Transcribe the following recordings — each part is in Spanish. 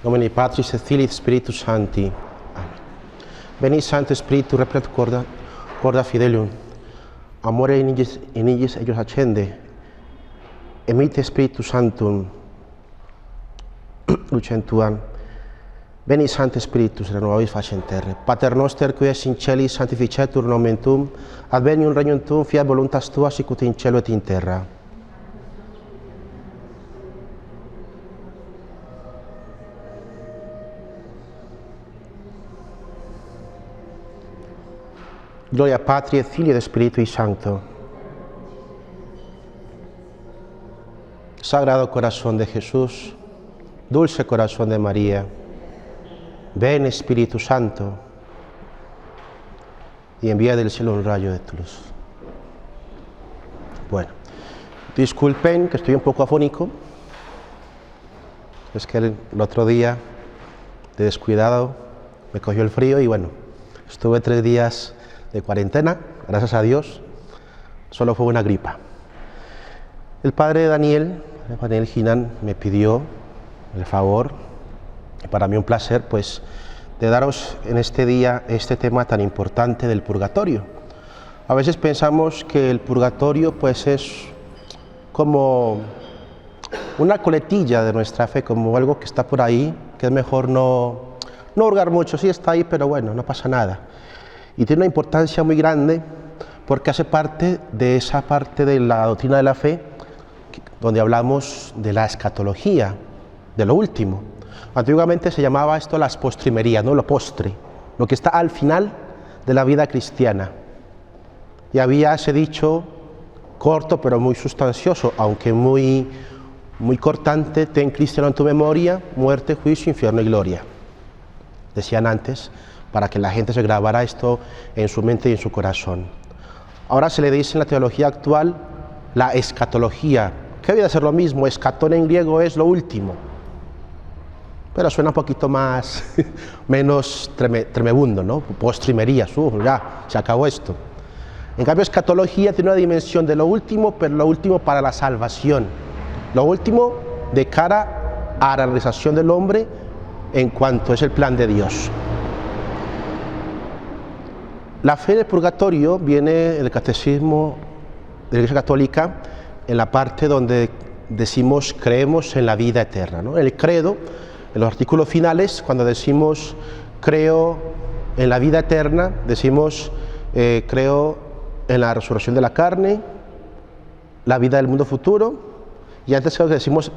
Nomine Patris et Filii et Spiritus Sancti. Amen. Veni Sancte Spiritus replet corda fidelium. Amore in igis eius accende. Emite Spiritus Sanctum lucem tuam. Veni Sancte Spiritus renovavis faciem terrae. Pater noster qui es in celis sanctificetur nomen tuum. Advenium regnum tuum, fiat voluntas tua sicut in cielo et in terra. Gloria Patri et Filii et Spiritui Sancto. Sagrado corazón de Jesús, dulce corazón de María, ven Espíritu Santo y envía del cielo un rayo de tu luz. Bueno, disculpen que estoy un poco afónico, es que el otro día de descuidado me cogió el frío y bueno, estuve 3 días de cuarentena, gracias a Dios, solo fue una gripa. El padre Daniel Ginan, me pidió el favor, y para mí un placer, pues, de daros en este día este tema tan importante del purgatorio. A veces pensamos que el purgatorio, pues, es como una coletilla de nuestra fe, como algo que está por ahí, que es mejor no hurgar mucho, sí está ahí, pero bueno, no pasa nada. Y tiene una importancia muy grande porque hace parte de esa parte de la doctrina de la fe donde hablamos de la escatología, de lo último. Antiguamente se llamaba esto las postrimerías, ¿no? Lo postre, lo que está al final de la vida cristiana. Y había ese dicho corto pero muy sustancioso, aunque muy cortante: ten cristiano en tu memoria, muerte, juicio, infierno y gloria. Decían antes, para que la gente se grabara esto en su mente y en su corazón. Ahora se le dice en la teología actual la escatología, que debe ser lo mismo. Escatón en griego es lo último, pero suena un poquito más, menos tremebundo, ¿no? Postrimerías, ya, se acabó esto. En cambio, escatología tiene una dimensión de lo último, pero lo último para la salvación, lo último de cara a la realización del hombre en cuanto es el plan de Dios. La fe del purgatorio viene del catecismo de la Iglesia Católica en la parte donde decimos creemos en la vida eterna, ¿no? El credo, en los artículos finales, cuando decimos creo en la vida eterna, decimos creo en la resurrección de la carne, la vida del mundo futuro, y antes decimos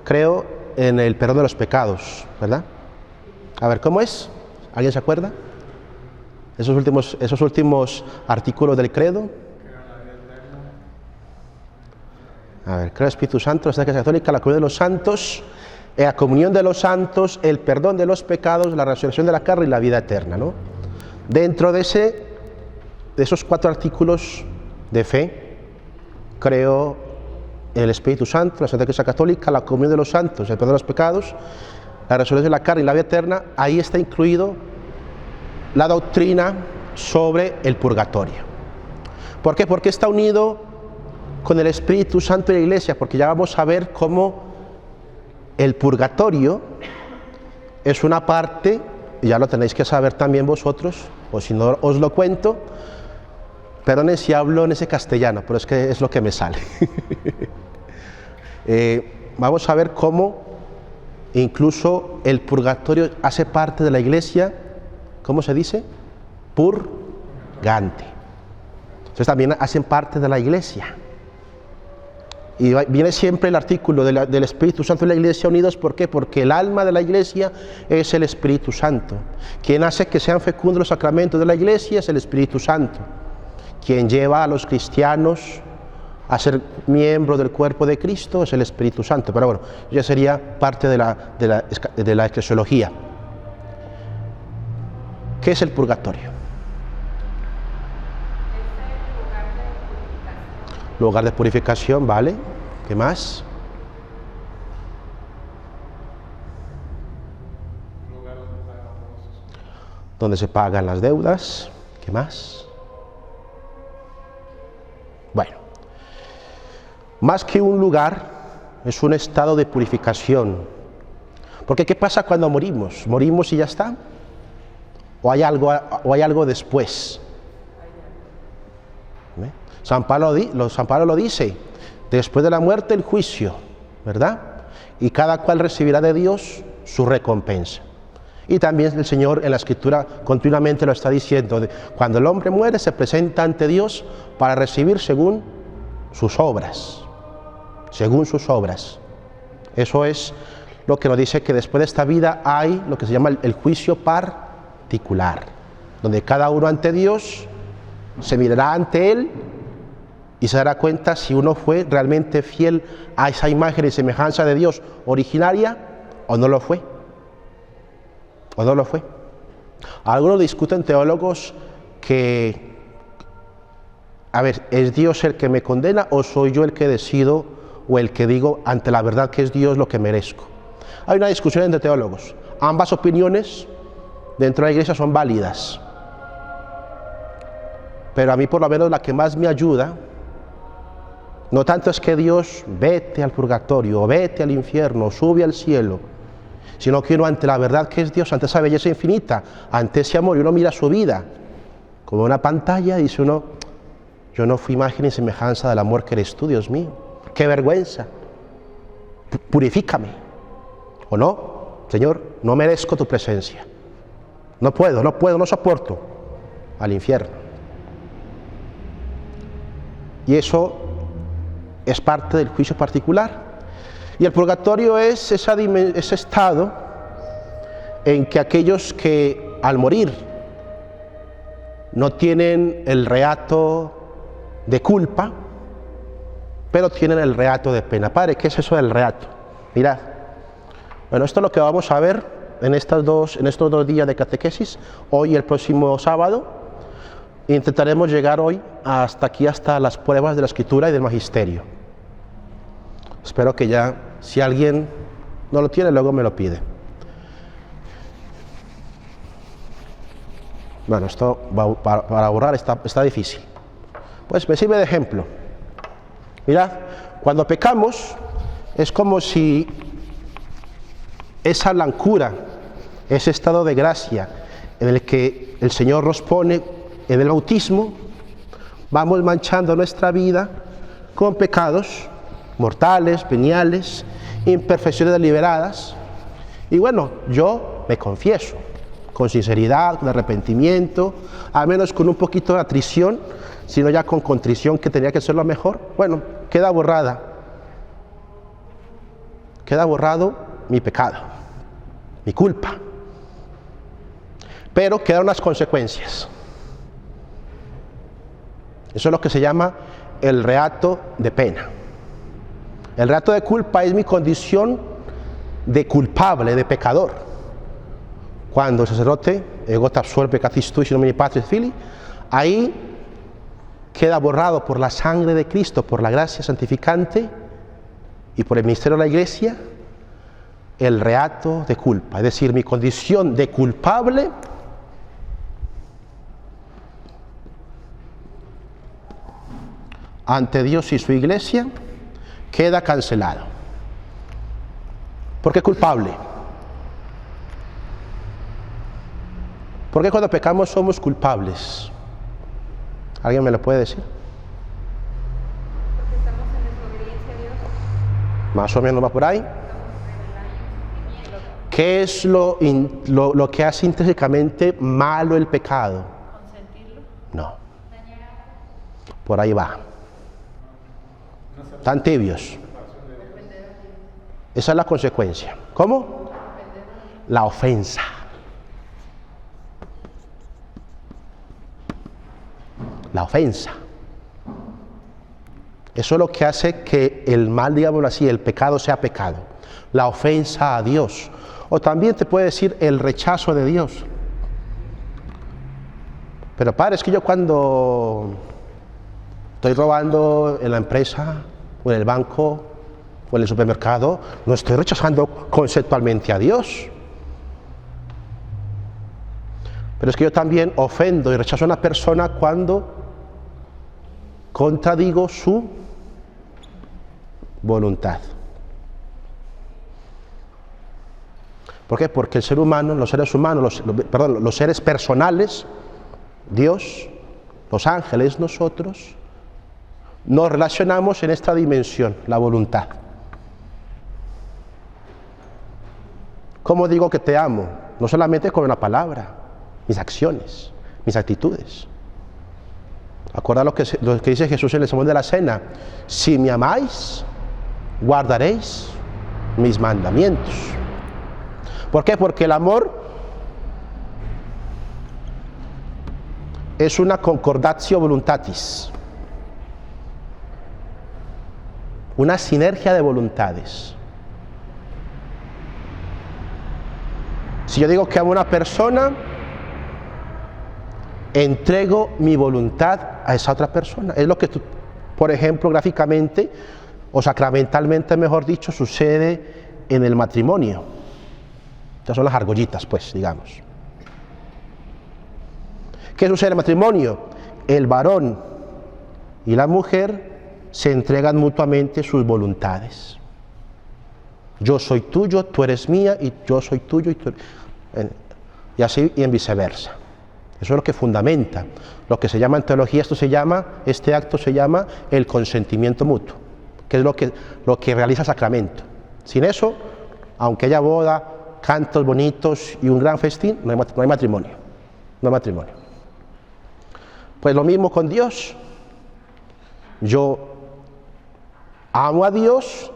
creo en el perdón de los pecados, ¿verdad? A ver, ¿cómo es? ¿Alguien se acuerda? Esos últimos artículos del credo. A ver, creo en el Espíritu Santo, la Iglesia Católica, la comunión de los santos, la comunión de los santos, el perdón de los pecados, la resurrección de la carne y la vida eterna, ¿no? Dentro de esos 4 artículos de fe, creo en el Espíritu Santo, la Santa Iglesia Católica, la comunión de los santos, el perdón de los pecados, la resurrección de la carne y la vida eterna. Ahí está incluido la doctrina sobre el purgatorio. ¿Por qué? Porque está unido con el Espíritu Santo y la Iglesia, porque ya vamos a ver cómo el purgatorio es una parte, y ya lo tenéis que saber también vosotros, o si no os lo cuento, perdonen si hablo en ese castellano, pero es que es lo que me sale. Vamos a ver cómo incluso el purgatorio hace parte de la Iglesia. ¿Cómo se dice? Purgante. Entonces también hacen parte de la Iglesia. Y viene siempre el artículo del Espíritu Santo y la Iglesia unidos. ¿Por qué? Porque el alma de la Iglesia es el Espíritu Santo. Quien hace que sean fecundos los sacramentos de la Iglesia es el Espíritu Santo. Quien lleva a los cristianos a ser miembros del cuerpo de Cristo es el Espíritu Santo. Pero bueno, ya sería parte de la eclesiología. ¿Qué es el purgatorio? Lugar de purificación, ¿vale? ¿Qué más? Donde se pagan las deudas. ¿Qué más? Bueno, más que un lugar, es un estado de purificación. Porque ¿qué pasa cuando morimos? ¿Morimos y ya está? ¿O hay algo después? San Pablo lo dice, después de la muerte el juicio, ¿verdad? Y cada cual recibirá de Dios su recompensa. Y también el Señor en la Escritura continuamente lo está diciendo, cuando el hombre muere se presenta ante Dios para recibir según sus obras, según sus obras. Eso es lo que nos dice que después de esta vida hay lo que se llama el juicio particular, donde cada uno ante Dios se mirará ante Él y se dará cuenta si uno fue realmente fiel a esa imagen y semejanza de Dios originaria o no lo fue. ¿O no lo fue? Algunos discuten, teólogos, que, a ver, ¿es Dios el que me condena o soy yo el que decido o el que digo ante la verdad que es Dios lo que merezco? Hay una discusión entre teólogos. Ambas opiniones dentro de la iglesia son válidas. Pero a mí por lo menos la que más me ayuda, no tanto es que Dios vete al purgatorio, o vete al infierno, o sube al cielo, sino que uno ante la verdad que es Dios, ante esa belleza infinita, ante ese amor, y uno mira su vida como una pantalla y dice uno, yo no fui imagen y semejanza del amor que eres tú, Dios mío, qué vergüenza, purifícame, o no, Señor, no merezco tu presencia, no puedo, no soporto al infierno. Y eso es parte del juicio particular. Y el purgatorio es ese estado en que aquellos que al morir no tienen el reato de culpa, pero tienen el reato de pena. Padre, ¿qué es eso del reato? Mirad, bueno, esto es lo que vamos a ver en estos 2 días de catequesis, hoy y el próximo sábado. Intentaremos llegar hoy hasta las pruebas de la Escritura y del Magisterio. Espero que ya, si alguien no lo tiene, luego me lo pide. Bueno, esto para borrar está difícil. Pues me sirve de ejemplo. Mirad, cuando pecamos es como si esa blancura, ese estado de gracia en el que el Señor nos pone en el bautismo, vamos manchando nuestra vida con pecados mortales, veniales, imperfecciones deliberadas. Y bueno, yo me confieso, con sinceridad, con arrepentimiento, al menos con un poquito de atrición, sino ya con contrición, que tenía que ser lo mejor. Bueno, queda borrado mi pecado, mi culpa. Pero quedan unas consecuencias. Eso es lo que se llama el reato de pena. El reato de culpa es mi condición de culpable, de pecador. Cuando el sacerdote, ego te absuelve peccatis tui, si nomine Patris Filii, ahí queda borrado por la sangre de Cristo, por la gracia santificante y por el ministerio de la Iglesia, el reato de culpa, es decir, mi condición de culpable ante Dios y su Iglesia queda cancelado. ¿Por qué culpable? ¿Por qué cuando pecamos somos culpables? ¿Alguien me lo puede decir? Porque estamos en desobediencia a Dios. Más o menos va por ahí. ¿Qué es lo que hace intrínsecamente malo el pecado? ¿Consentirlo? No. Por ahí va. Tan tibios. Esa es la consecuencia. ¿Cómo? La ofensa. La ofensa. Eso es lo que hace que el mal, digámoslo así, el pecado sea pecado. La ofensa a Dios. O también te puede decir el rechazo de Dios. Pero padre, es que yo cuando estoy robando en la empresa, o en el banco, o en el supermercado, no estoy rechazando conceptualmente a Dios. Pero es que yo también ofendo y rechazo a una persona cuando contradigo su voluntad. ¿Por qué? Porque el ser humano, los seres humanos, los seres personales, Dios, los ángeles, nosotros, nos relacionamos en esta dimensión, la voluntad. ¿Cómo digo que te amo? No solamente con una palabra, mis acciones, mis actitudes. Acuerda lo que dice Jesús en el sermón de la cena: si me amáis, guardaréis mis mandamientos. ¿Por qué? Porque el amor es una concordatio voluntatis, una sinergia de voluntades. Si yo digo que amo a una persona, entrego mi voluntad a esa otra persona. Es lo que, por ejemplo, gráficamente o sacramentalmente, mejor dicho, sucede en el matrimonio. Estas son las argollitas, pues, digamos. ¿Qué sucede en el matrimonio? El varón y la mujer se entregan mutuamente sus voluntades. Yo soy tuyo, tú eres mía, y yo soy tuyo, y tú eres... y así y en viceversa. Eso es lo que fundamenta, lo que se llama en teología, este acto se llama el consentimiento mutuo, que es lo que realiza el sacramento. Sin eso, aunque haya boda, cantos bonitos y un gran festín, no hay matrimonio. No hay matrimonio. Pues lo mismo con Dios. Yo amo a Dios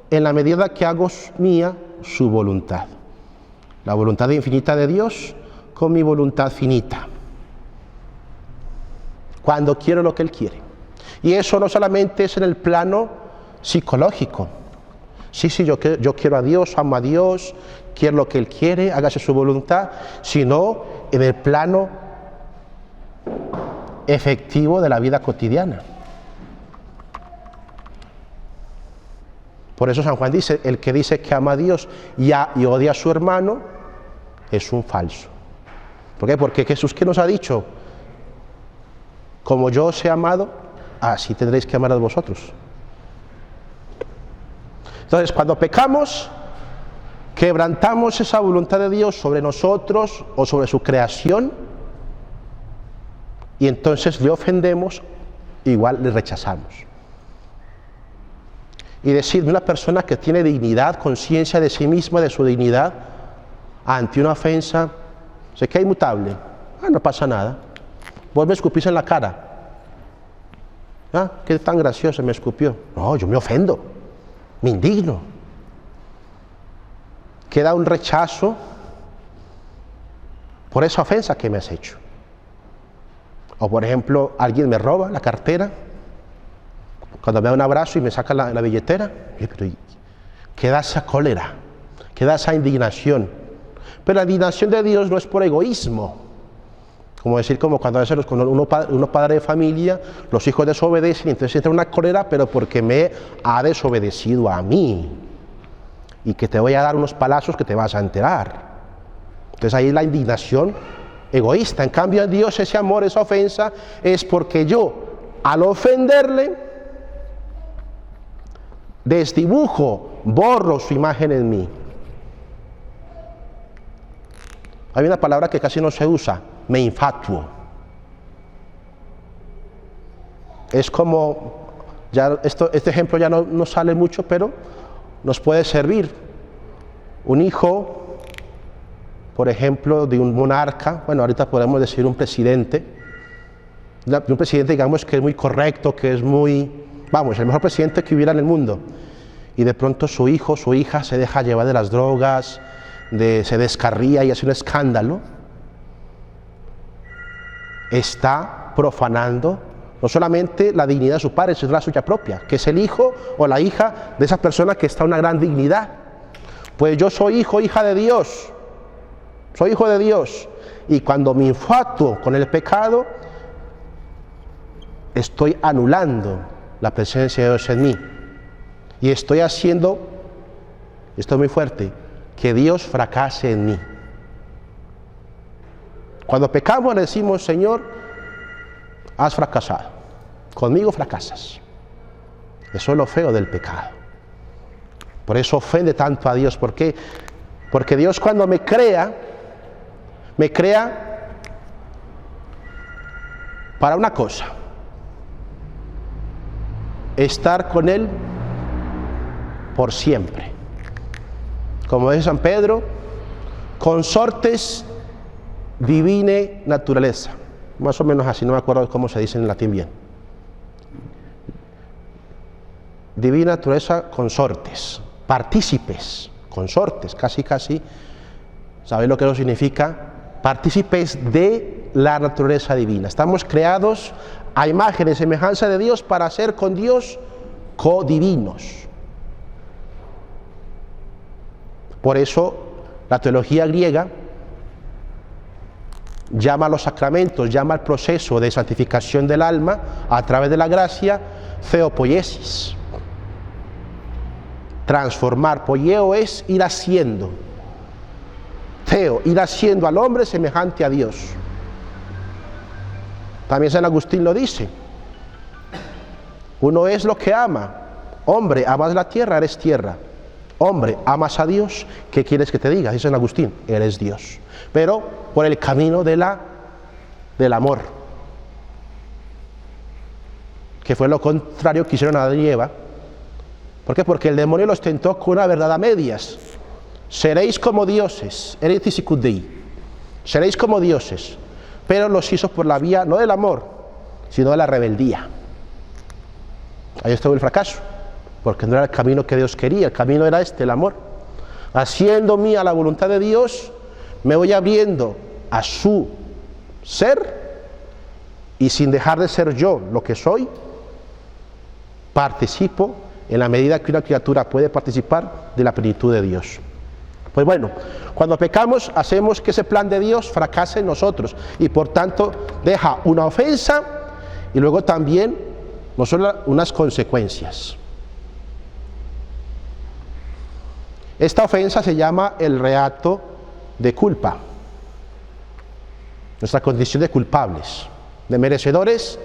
en la medida que hago mía su voluntad. La voluntad infinita de Dios con mi voluntad finita. Cuando quiero lo que Él quiere. Y eso no solamente es en el plano psicológico. Sí, yo quiero a Dios, amo a Dios, quiero lo que Él quiere, hágase su voluntad, sino en el plano efectivo de la vida cotidiana. Por eso San Juan dice, el que dice que ama a Dios y odia a su hermano, es un falso. ¿Por qué? Porque Jesús, ¿qué nos ha dicho? Como yo os he amado, así tendréis que amar a vosotros. Entonces, cuando pecamos, quebrantamos esa voluntad de Dios sobre nosotros o sobre su creación, y entonces le ofendemos, igual le rechazamos. Y decir de una persona que tiene dignidad, conciencia de sí misma, de su dignidad, ante una ofensa, se queda inmutable. No pasa nada. Vos me escupís en la cara. Qué tan gracioso, me escupió. No, yo me ofendo, me indigno. Queda un rechazo por esa ofensa que me has hecho. O por ejemplo, alguien me roba la cartera, cuando me da un abrazo y me saca la billetera, queda esa cólera, queda esa indignación. Pero la indignación de Dios no es por egoísmo. Como decir, como cuando a veces uno padre de familia, los hijos desobedecen, y entonces entra una cólera, pero porque me ha desobedecido a mí. Y que te voy a dar unos palazos que te vas a enterar. Entonces ahí la indignación egoísta. En cambio, en Dios ese amor, esa ofensa, es porque yo, al ofenderle, desdibujo, borro su imagen en mí. Hay una palabra que casi no se usa, me infatuo. Es como, ya este ejemplo ya no sale mucho, pero nos puede servir. Un hijo, por ejemplo, de un monarca, bueno, ahorita podemos decir un presidente, digamos que es muy correcto, que es muy, el mejor presidente que hubiera en el mundo, y de pronto su hijo, su hija se deja llevar de las drogas, se descarría y hace un escándalo, está profanando no solamente la dignidad de su padre, sino la suya propia, que es el hijo o la hija de esa persona que está en una gran dignidad. Pues yo soy hijo, hija de Dios, soy hijo de Dios, y cuando me infatuo con el pecado, estoy anulando la presencia de Dios en mí, y estoy haciendo, esto es muy fuerte, que Dios fracase en mí. Cuando pecamos le decimos, Señor, has fracasado, conmigo fracasas. Eso es lo feo del pecado. Por eso ofende tanto a Dios, porque Porque Dios cuando me crea para una cosa: estar con Él por siempre. Como dice San Pedro, consortes divine naturaleza. Más o menos así, no me acuerdo cómo se dice en latín bien. Divina naturaleza, consortes, partícipes, consortes, casi, ¿sabéis lo que eso significa? Partícipes de la naturaleza divina. Estamos creados a imagen y semejanza de Dios para ser con Dios codivinos. Por eso la teología griega llama a los sacramentos, llama al proceso de santificación del alma a través de la gracia theopoiesis. Transformar, poieo es ir haciendo, theo, ir haciendo al hombre semejante a Dios. También San Agustín lo dice: uno es lo que ama. Hombre, amas la tierra, eres tierra. Hombre, amas a Dios, ¿qué quieres que te diga? Dice San Agustín: eres Dios. Pero por el camino del amor, que fue lo contrario que hicieron Adán y Eva. ¿Por qué? Porque el demonio los tentó con una verdad a medias. Seréis como dioses, seréis como dioses, pero los hizo por la vía no del amor, sino de la rebeldía. Ahí estuvo el fracaso, porque no era el camino que Dios quería, el camino era el amor. Haciendo mía la voluntad de Dios, me voy abriendo a su ser, y sin dejar de ser yo lo que soy, participo en la medida que una criatura puede participar de la plenitud de Dios. Pues bueno, cuando pecamos hacemos que ese plan de Dios fracase en nosotros y por tanto deja una ofensa y luego también no solo unas consecuencias. Esta ofensa se llama el reato de culpa, nuestra condición de culpables, de merecedores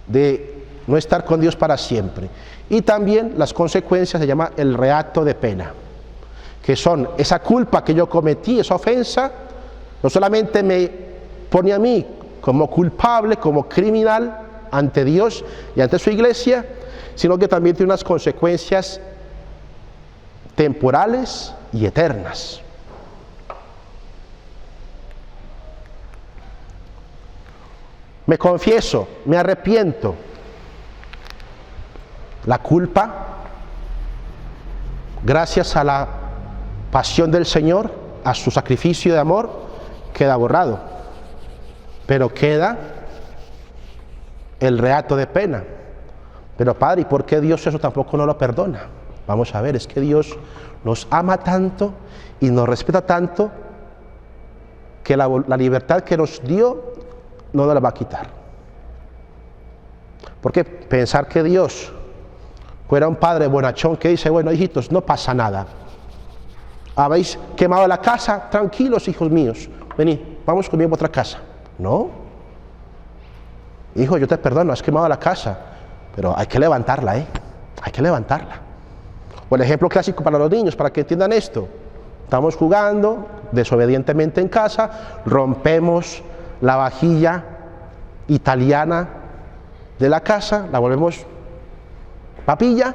de no estar con Dios para siempre. Y también las consecuencias se llama el reato de pena, que son esa culpa que yo cometí, esa ofensa, no solamente me pone a mí como culpable, como criminal ante Dios y ante su iglesia, sino que también tiene unas consecuencias temporales y eternas. Me confieso, me arrepiento. La culpa, gracias a la pasión del Señor, a su sacrificio de amor, queda borrado. Pero queda el reato de pena. Pero Padre, ¿y por qué Dios eso tampoco no lo perdona? Vamos a ver, es que Dios nos ama tanto y nos respeta tanto que la libertad que nos dio no nos la va a quitar. Porque pensar que Dios fuera un padre bonachón que dice: bueno, hijitos, no pasa nada. ¿Habéis quemado la casa? Tranquilos, hijos míos, venid, vamos conmigo a otra casa. No. Hijo, yo te perdono, has quemado la casa, pero hay que levantarla, hay que levantarla. O el ejemplo clásico para los niños, para que entiendan esto: estamos jugando desobedientemente en casa, rompemos la vajilla italiana de la casa, la volvemos papilla,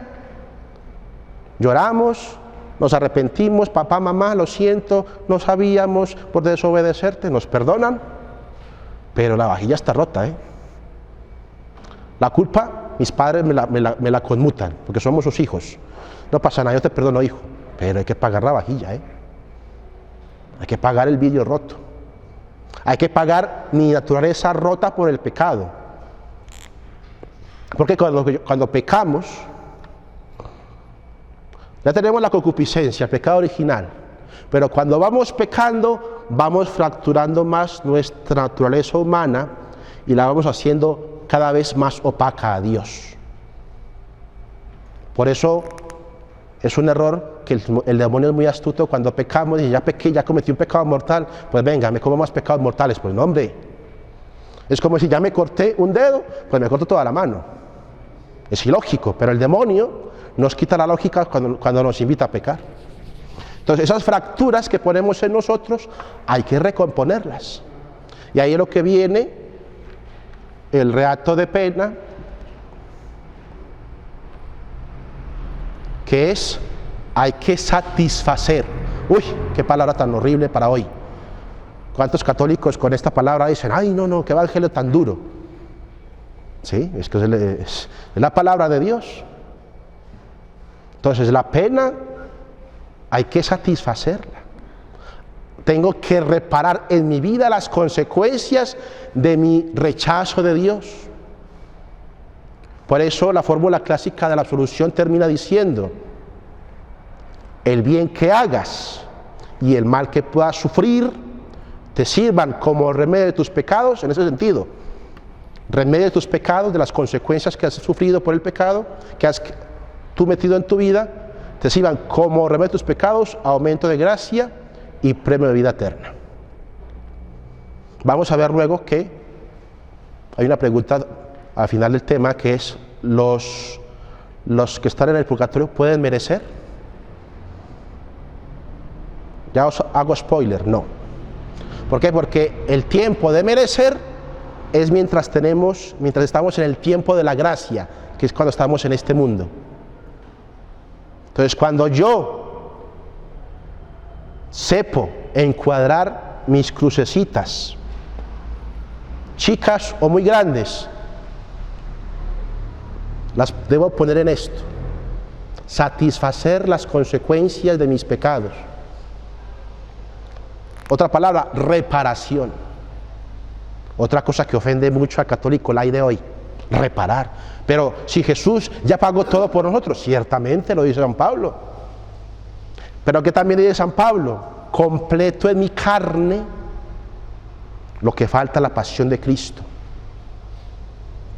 lloramos, nos arrepentimos, papá, mamá, lo siento, no sabíamos por desobedecerte, nos perdonan, pero la vajilla está rota, La culpa, mis padres me la conmutan, porque somos sus hijos. No pasa nada, yo te perdono, hijo, pero hay que pagar la vajilla, Hay que pagar el vidrio roto. Hay que pagar mi naturaleza rota por el pecado. Porque cuando pecamos, ya tenemos la concupiscencia, el pecado original. Pero cuando vamos pecando, vamos fracturando más nuestra naturaleza humana y la vamos haciendo cada vez más opaca a Dios. Por eso es un error que el demonio es muy astuto. Cuando pecamos y ya pequé, ya cometí un pecado mortal, pues venga, me como más pecados mortales. Pues no, hombre, es como si ya me corté un dedo, pues me corto toda la mano. Es ilógico, pero el demonio nos quita la lógica cuando nos invita a pecar. Entonces esas fracturas que ponemos en nosotros hay que recomponerlas. Y ahí es lo que viene el reato de pena, que es, hay que satisfacer. Uy, qué palabra tan horrible para hoy. ¿Cuántos católicos con esta palabra dicen, ay, no, qué evangelio tan duro? Sí, es que es la palabra de Dios. Entonces la pena hay que satisfacerla. Tengo que reparar en mi vida las consecuencias de mi rechazo de Dios. Por eso la fórmula clásica de la absolución termina diciendo, el bien que hagas y el mal que puedas sufrir te sirvan como remedio de tus pecados, en ese sentido, remedio de tus pecados, de las consecuencias que has sufrido por el pecado, que has tú metido en tu vida, te sirvan como remedio de tus pecados, aumento de gracia y premio de vida eterna. Vamos a ver luego que hay una pregunta al final del tema, que es, ¿los que están en el purgatorio pueden merecer? Ya os hago spoiler, no. ¿Por qué? Porque el tiempo de merecer es mientras estamos en el tiempo de la gracia, que es cuando estamos en este mundo. Entonces, cuando yo sepo encuadrar mis crucecitas, chicas o muy grandes, las debo poner en esto: satisfacer las consecuencias de mis pecados. Otra palabra, reparación. Otra cosa que ofende mucho al católico laico de hoy, reparar. Pero si Jesús ya pagó todo por nosotros, ciertamente lo dice San Pablo. Pero que también dice San Pablo, completo en mi carne lo que falta, la pasión de Cristo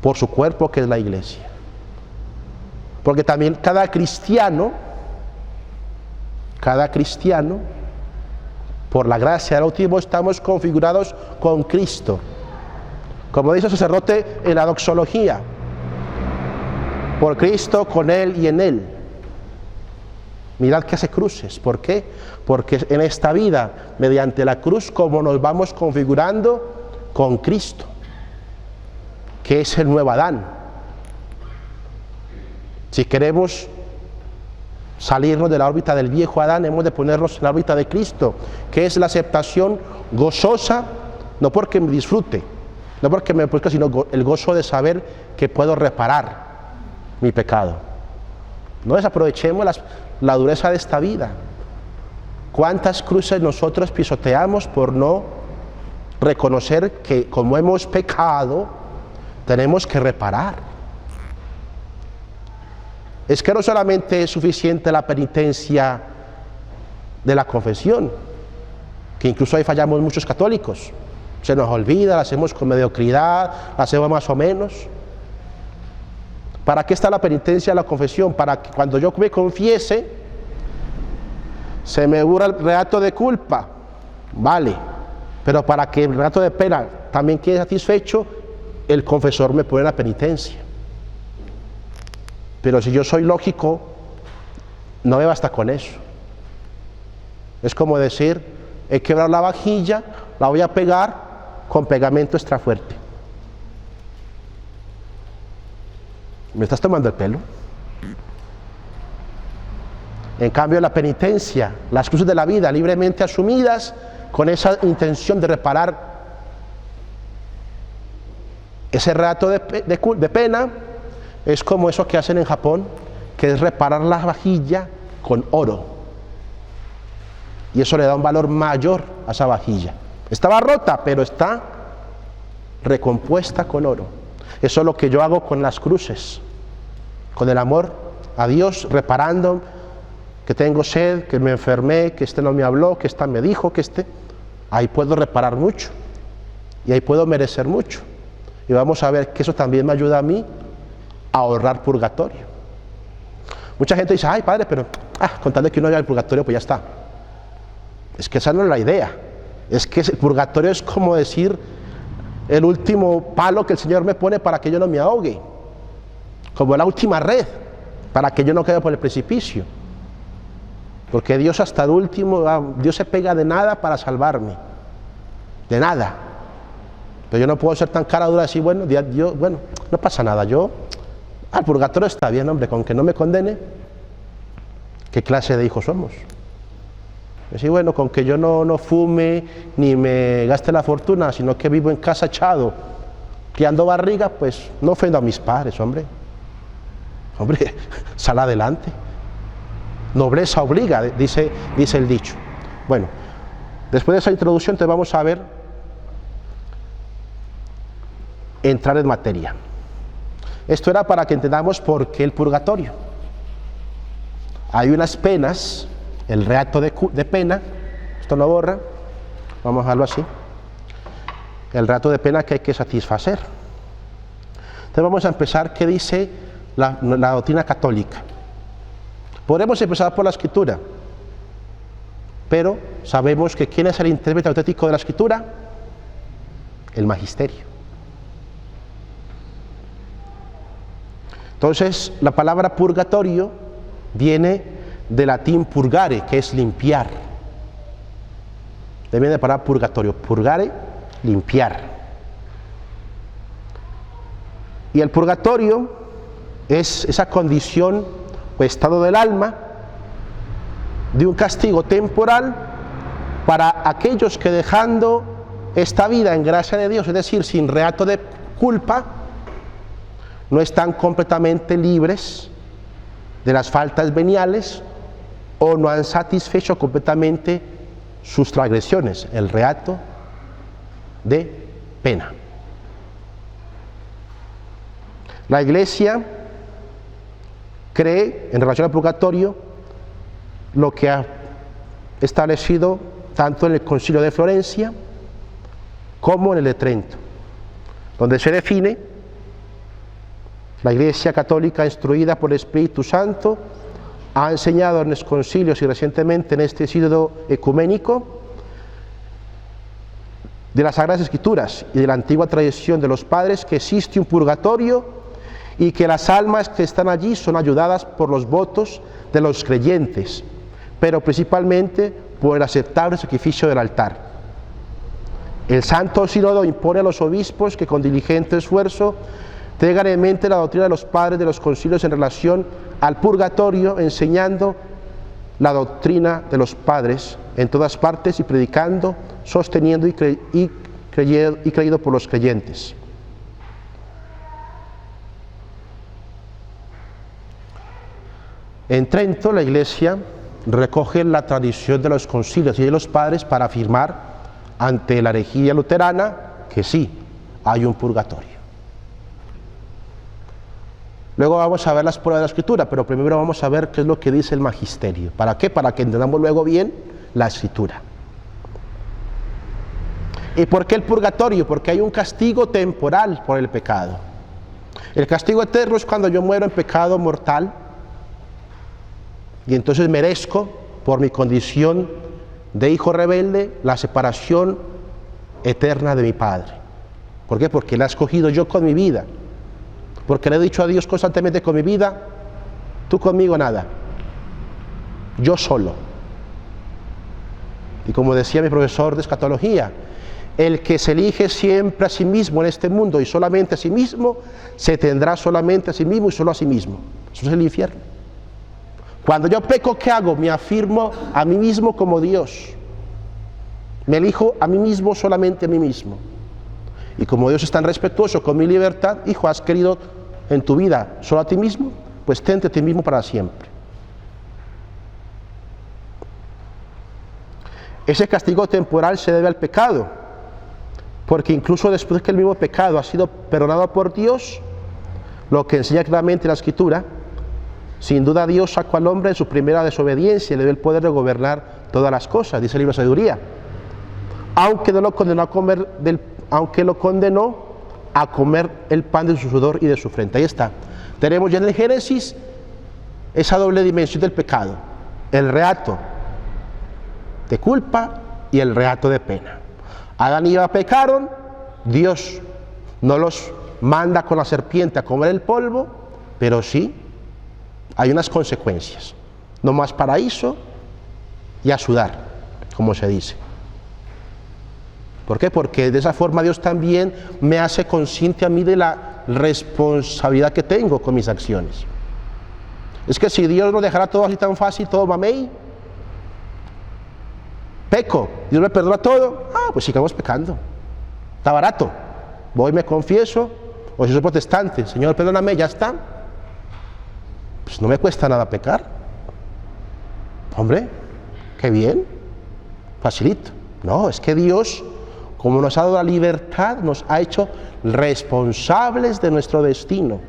por su cuerpo, que es la iglesia. Porque también cada cristiano, por la gracia del bautismo, estamos configurados con Cristo. Como dice el sacerdote en la doxología, por Cristo, con Él y en Él. Mirad que hace cruces. ¿Por qué? Porque en esta vida, mediante la cruz, como nos vamos configurando con Cristo, que es el nuevo Adán. Si queremos salirnos de la órbita del viejo Adán, hemos de ponernos en la órbita de Cristo, que es la aceptación gozosa, no porque me disfrute, no porque me produzca, sino el gozo de saber que puedo reparar mi pecado. No desaprovechemos la dureza de esta vida. ¿Cuántas cruces nosotros pisoteamos por no reconocer que como hemos pecado, tenemos que reparar? Es que no solamente es suficiente la penitencia de la confesión, que incluso ahí fallamos muchos católicos. Se nos olvida, la hacemos con mediocridad, la hacemos más o menos. ¿Para qué está la penitencia de la confesión? Para que cuando yo me confiese, se me borra el reato de culpa, vale, pero para que el reato de pena también quede satisfecho, el confesor me pone la penitencia. Pero si yo soy lógico, no me basta con eso. Es como decir, he quebrado la vajilla, la voy a pegar con pegamento extra fuerte. ¿Me estás tomando el pelo? En cambio, la penitencia, las cruces de la vida libremente asumidas, con esa intención de reparar ese reato de pena, es como eso que hacen en Japón, que es reparar la vajilla con oro. Y eso le da un valor mayor a esa vajilla. Estaba rota, pero está recompuesta con oro. Eso es lo que yo hago con las cruces, con el amor a Dios, reparando que tengo sed, que me enfermé, que este no me habló, que esta me dijo, que este... Ahí puedo reparar mucho y ahí puedo merecer mucho. Y vamos a ver que eso también me ayuda a mí a ahorrar purgatorio. Mucha gente dice, ay padre, pero con tal de que uno vaya al purgatorio, pues ya está. Es que esa no es la idea. Es que el purgatorio es como decir el último palo que el Señor me pone para que yo no me ahogue, como la última red para que yo no quede por el precipicio. Porque Dios hasta el último, Dios se pega de nada para salvarme. De nada. Pero yo no puedo ser tan cara dura y decir, bueno, no pasa nada, al purgatorio está bien, hombre, con que no me condene. ¿Qué clase de hijos somos? Decir, bueno, con que yo no fume, ni me gaste la fortuna, sino que vivo en casa echado, criando barriga, pues no ofendo a mis padres, hombre. Hombre, sal adelante. Nobleza obliga, dice el dicho. Bueno, después de esa introducción te vamos a ver entrar en materia. Esto era para que entendamos por qué el purgatorio. Hay unas penas, el reato de pena, esto lo borra, vamos a dejarlo así, el reato de pena que hay que satisfacer. Entonces vamos a empezar, ¿qué dice la doctrina católica? Podremos empezar por la Escritura, pero sabemos que ¿quién es el intérprete auténtico de la Escritura? El magisterio. Entonces, la palabra purgatorio viene del latín purgare, que es limpiar. Viene de la palabra purgatorio, purgare, limpiar. Y el purgatorio es esa condición o estado del alma de un castigo temporal para aquellos que dejando esta vida en gracia de Dios, es decir, sin reato de culpa, no están completamente libres de las faltas veniales o no han satisfecho completamente sus transgresiones, el reato de pena. La Iglesia cree en relación al purgatorio lo que ha establecido tanto en el Concilio de Florencia como en el de Trento, donde se define la Iglesia Católica, instruida por el Espíritu Santo, ha enseñado en los concilios y recientemente en este sínodo ecuménico de las Sagradas Escrituras y de la antigua tradición de los padres que existe un purgatorio y que las almas que están allí son ayudadas por los votos de los creyentes, pero principalmente por el aceptable sacrificio del altar. El Santo Sínodo impone a los obispos que con diligente esfuerzo tengan en mente la doctrina de los padres de los concilios en relación al purgatorio, enseñando la doctrina de los padres en todas partes y predicando, sosteniendo y creído por los creyentes. En Trento, la Iglesia recoge la tradición de los concilios y de los padres para afirmar ante la herejía luterana que sí, hay un purgatorio. Luego vamos a ver las pruebas de la Escritura, pero primero vamos a ver qué es lo que dice el magisterio. ¿Para qué? Para que entendamos luego bien la Escritura. ¿Y por qué el purgatorio? Porque hay un castigo temporal por el pecado. El castigo eterno es cuando yo muero en pecado mortal y entonces merezco, por mi condición de hijo rebelde, la separación eterna de mi Padre. ¿Por qué? Porque la he escogido yo con mi vida. Porque le he dicho a Dios constantemente con mi vida, tú conmigo nada, yo solo. Y como decía mi profesor de escatología, el que se elige siempre a sí mismo en este mundo y solamente a sí mismo, se tendrá solamente a sí mismo y solo a sí mismo. Eso es el infierno. Cuando yo peco, ¿qué hago? Me afirmo a mí mismo como Dios. Me elijo a mí mismo, solamente a mí mismo. Y como Dios es tan respetuoso con mi libertad, hijo, has querido en tu vida solo a ti mismo, pues tente a ti mismo para siempre. Ese castigo temporal se debe al pecado, porque incluso después que el mismo pecado ha sido perdonado por Dios, lo que enseña claramente la Escritura, sin duda Dios sacó al hombre de su primera desobediencia y le dio el poder de gobernar todas las cosas, dice el libro de Sabiduría, aunque lo condenó a comer el pan de su sudor y de su frente. Ahí está. Tenemos ya en el Génesis esa doble dimensión del pecado, el reato de culpa y el reato de pena. Adán y Eva pecaron, Dios no los manda con la serpiente a comer el polvo, pero sí hay unas consecuencias. No más paraíso y a sudar, como se dice. ¿Por qué? Porque de esa forma Dios también me hace consciente a mí de la responsabilidad que tengo con mis acciones. Es que si Dios nos dejara todo así tan fácil, todo mamey, peco, Dios me perdona todo, pues sigamos pecando. Está barato. Voy y me confieso, o si soy protestante, Señor, perdóname, ya está. Pues no me cuesta nada pecar. Hombre, qué bien, facilito. No, es que Dios, como nos ha dado la libertad, nos ha hecho responsables de nuestro destino.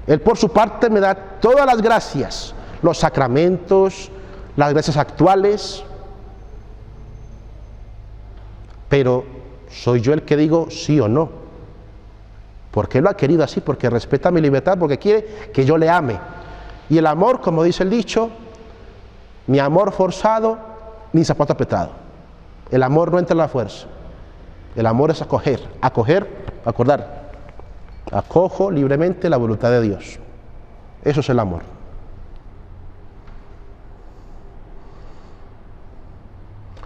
Él por su parte me da todas las gracias, los sacramentos, las gracias actuales, pero soy yo el que digo sí o no. Porque Él lo ha querido así, porque respeta mi libertad, porque quiere que yo le ame. Y el amor, como dice el dicho, ni amor forzado, ni zapato apretado. El amor no entra en la fuerza. El amor es acoger, acordar. Acojo libremente la voluntad de Dios. Eso es el amor.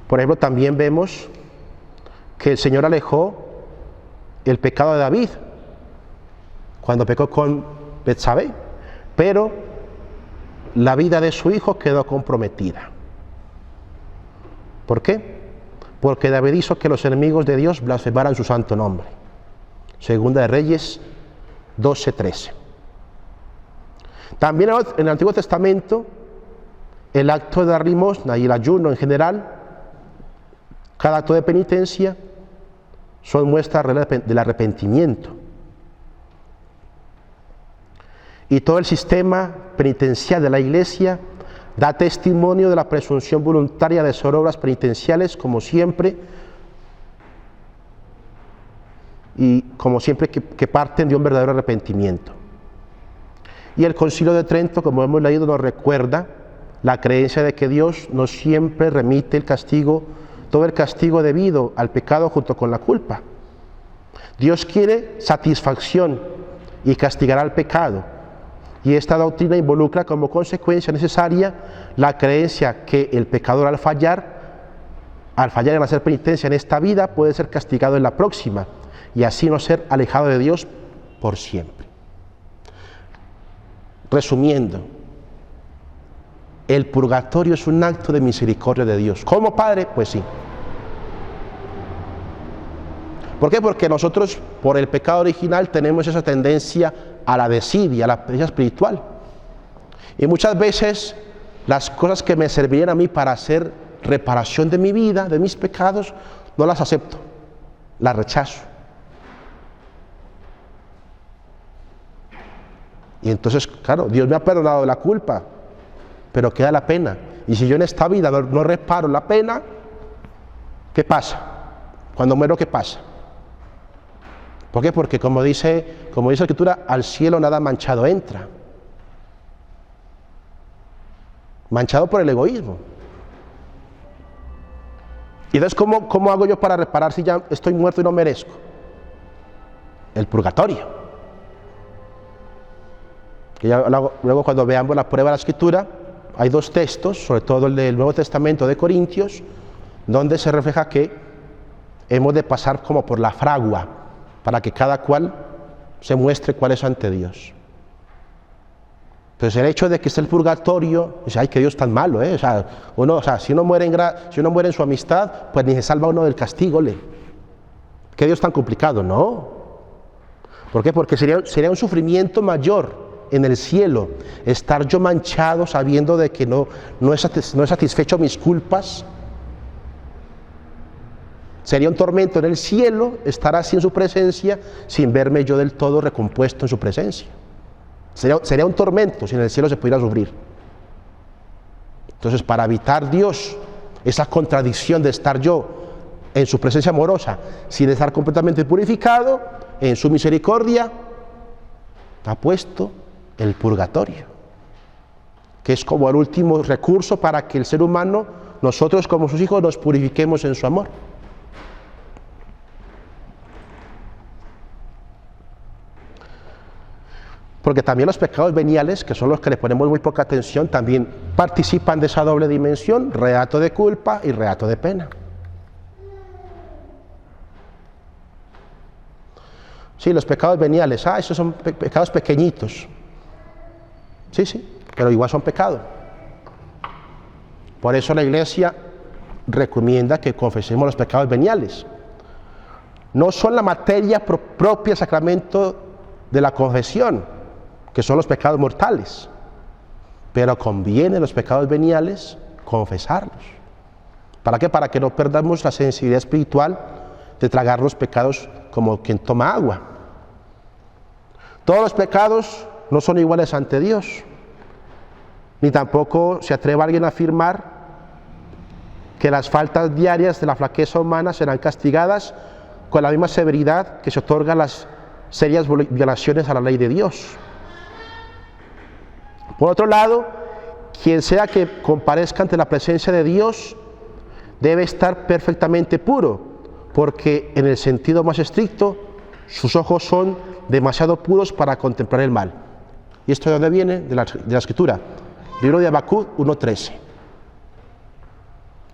Por ejemplo, también vemos que el Señor alejó el pecado de David cuando pecó con Betsabé, pero la vida de su hijo quedó comprometida. ¿Por qué? Porque David hizo que los enemigos de Dios blasfemaran su santo nombre. Segunda de Reyes 12:13. También en el Antiguo Testamento, el acto de dar limosna y el ayuno en general, cada acto de penitencia, son muestras del arrepentimiento. Y todo el sistema penitencial de la Iglesia da testimonio de la presunción voluntaria de hacer obras penitenciales, como siempre, y como siempre que parten de un verdadero arrepentimiento. Y el Concilio de Trento, como hemos leído, nos recuerda la creencia de que Dios no siempre remite el castigo, todo el castigo debido al pecado junto con la culpa. Dios quiere satisfacción y castigará al pecado. Y esta doctrina involucra como consecuencia necesaria la creencia que el pecador al fallar en hacer penitencia en esta vida, puede ser castigado en la próxima y así no ser alejado de Dios por siempre. Resumiendo, el purgatorio es un acto de misericordia de Dios. ¿Cómo, Padre? Pues sí. ¿Por qué? Porque nosotros, por el pecado original, tenemos esa tendencia a la desidia, a la pereza espiritual. Y muchas veces las cosas que me servirían a mí para hacer reparación de mi vida, de mis pecados, no las acepto, las rechazo. Y entonces, claro, Dios me ha perdonado la culpa, pero queda la pena. Y si yo en esta vida no reparo la pena, ¿qué pasa? Cuando muero, ¿qué pasa? ¿Por qué? Porque como dice la Escritura, al cielo nada manchado entra. Manchado por el egoísmo. Y entonces, ¿cómo hago yo para reparar si ya estoy muerto y no merezco? El purgatorio. Que ya luego cuando veamos la prueba de la Escritura, hay dos textos, sobre todo el del Nuevo Testamento de Corintios, donde se refleja que hemos de pasar como por la fragua, para que cada cual se muestre cuál es ante Dios. Entonces el hecho de que esté el purgatorio, dice, ay, que Dios tan malo, si uno muere en su amistad, pues ni se salva uno del castigo, ¿qué Dios tan complicado? No. ¿Por qué? Porque sería un sufrimiento mayor en el cielo, estar yo manchado sabiendo de que no he satisfecho mis culpas. Sería un tormento en el cielo estar así en su presencia sin verme yo del todo recompuesto en su presencia. Sería un tormento si en el cielo se pudiera sufrir. Entonces, para evitar Dios esa contradicción de estar yo en su presencia amorosa sin estar completamente purificado, en su misericordia ha puesto el purgatorio, que es como el último recurso para que el ser humano, nosotros como sus hijos, nos purifiquemos en su amor. Porque también los pecados veniales, que son los que le ponemos muy poca atención, también participan de esa doble dimensión, reato de culpa y reato de pena. Sí, los pecados veniales, esos son pecados pequeñitos. Sí, pero igual son pecados. Por eso la Iglesia recomienda que confesemos los pecados veniales. No son la materia propia del sacramento de la confesión, que son los pecados mortales, pero conviene los pecados veniales confesarlos. ¿Para qué? Para que no perdamos la sensibilidad espiritual de tragar los pecados como quien toma agua. Todos los pecados no son iguales ante Dios, ni tampoco se atreva alguien a afirmar que las faltas diarias de la flaqueza humana serán castigadas con la misma severidad que se otorga a las serias violaciones a la ley de Dios. Por otro lado, quien sea que comparezca ante la presencia de Dios debe estar perfectamente puro, porque en el sentido más estricto, sus ojos son demasiado puros para contemplar el mal. ¿Y esto de dónde viene? De la Escritura. Libro de Habacuc 1:13.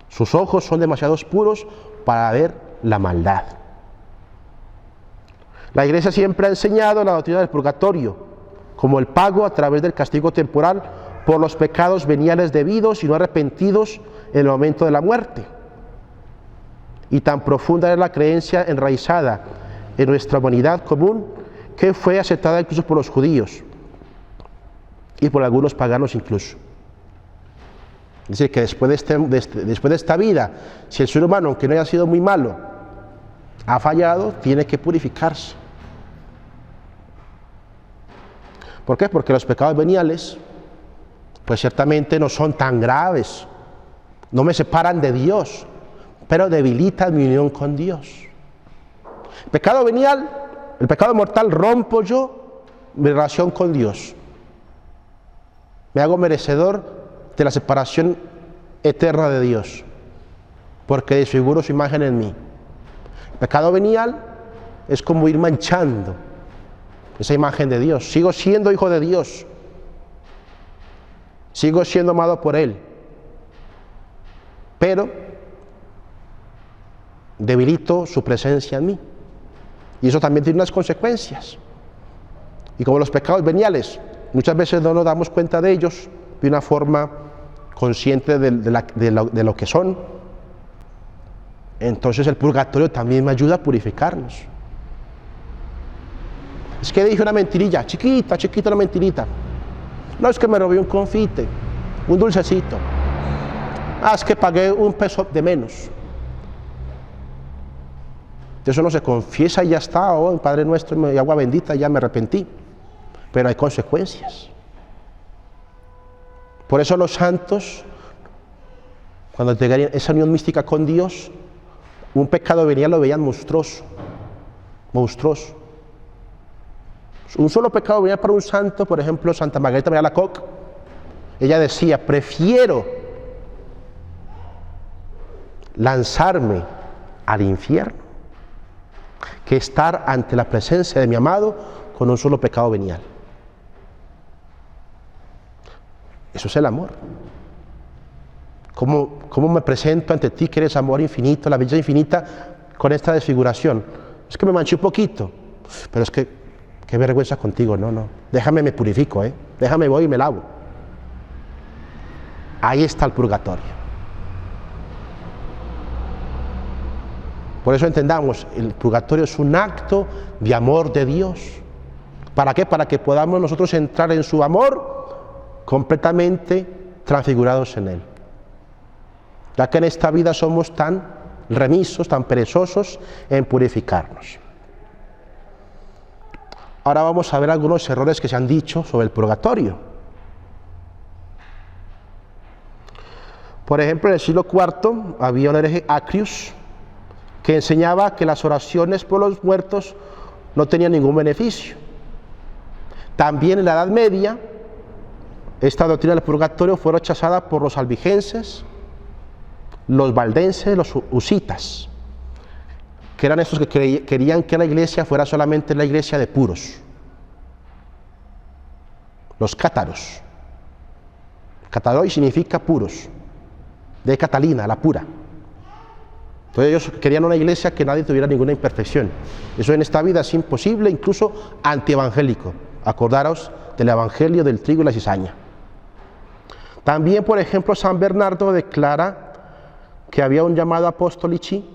Sus ojos son demasiado puros para ver la maldad. La Iglesia siempre ha enseñado la doctrina del purgatorio como el pago a través del castigo temporal por los pecados veniales debidos y no arrepentidos en el momento de la muerte. Y tan profunda es la creencia enraizada en nuestra humanidad común que fue aceptada incluso por los judíos y por algunos paganos incluso. Es decir, que después de esta vida, si el ser humano, aunque no haya sido muy malo, ha fallado, tiene que purificarse. ¿Por qué? Porque los pecados veniales, pues ciertamente no son tan graves, no me separan de Dios, pero debilitan mi unión con Dios. El pecado venial, el pecado mortal, rompo yo mi relación con Dios. Me hago merecedor de la separación eterna de Dios, porque desfiguro su imagen en mí. El pecado venial es como ir manchando esa imagen de Dios. Sigo siendo hijo de Dios, sigo siendo amado por Él, pero debilito su presencia en mí, y eso también tiene unas consecuencias. Y como los pecados veniales muchas veces no nos damos cuenta de ellos de una forma consciente de lo que son, entonces el purgatorio también me ayuda a purificarnos. Es que dije una mentirilla, chiquita una mentirita. No, es que me robé un confite, un dulcecito. Es que pagué $1 de menos. Eso no se confiesa y ya está. Padre nuestro, y agua bendita, ya me arrepentí. Pero hay consecuencias. Por eso los santos, cuando llegarían esa unión mística con Dios, un pecado venial lo veían monstruoso. Un solo pecado venial para un santo, por ejemplo, Santa Margarita María Alacoque, ella decía: prefiero lanzarme al infierno que estar ante la presencia de mi amado con un solo pecado venial. Eso es el amor. ¿Cómo me presento ante ti, que eres amor infinito, la belleza infinita, con esta desfiguración? Es que me manché un poquito, pero es que qué vergüenza contigo, no, déjame me purifico, déjame voy y me lavo. Ahí está el purgatorio. Por eso entendamos, el purgatorio es un acto de amor de Dios. ¿Para qué? Para que podamos nosotros entrar en su amor completamente transfigurados en Él. Ya que en esta vida somos tan remisos, tan perezosos en purificarnos. Ahora vamos a ver algunos errores que se han dicho sobre el purgatorio. Por ejemplo, en el siglo IV había un hereje, Acrius, que enseñaba que las oraciones por los muertos no tenían ningún beneficio. También en la Edad Media, esta doctrina del purgatorio fue rechazada por los albigenses, los valdenses, los husitas, que eran estos que querían que la iglesia fuera solamente la iglesia de puros. los cátaros. Cataroi significa puros, de Catalina, la pura. Entonces ellos querían una iglesia que nadie tuviera ninguna imperfección. Eso en esta vida es imposible, incluso antievangélico. Acordaros del evangelio del trigo y la cizaña. También, por ejemplo, San Bernardo declara que había un llamado apostolici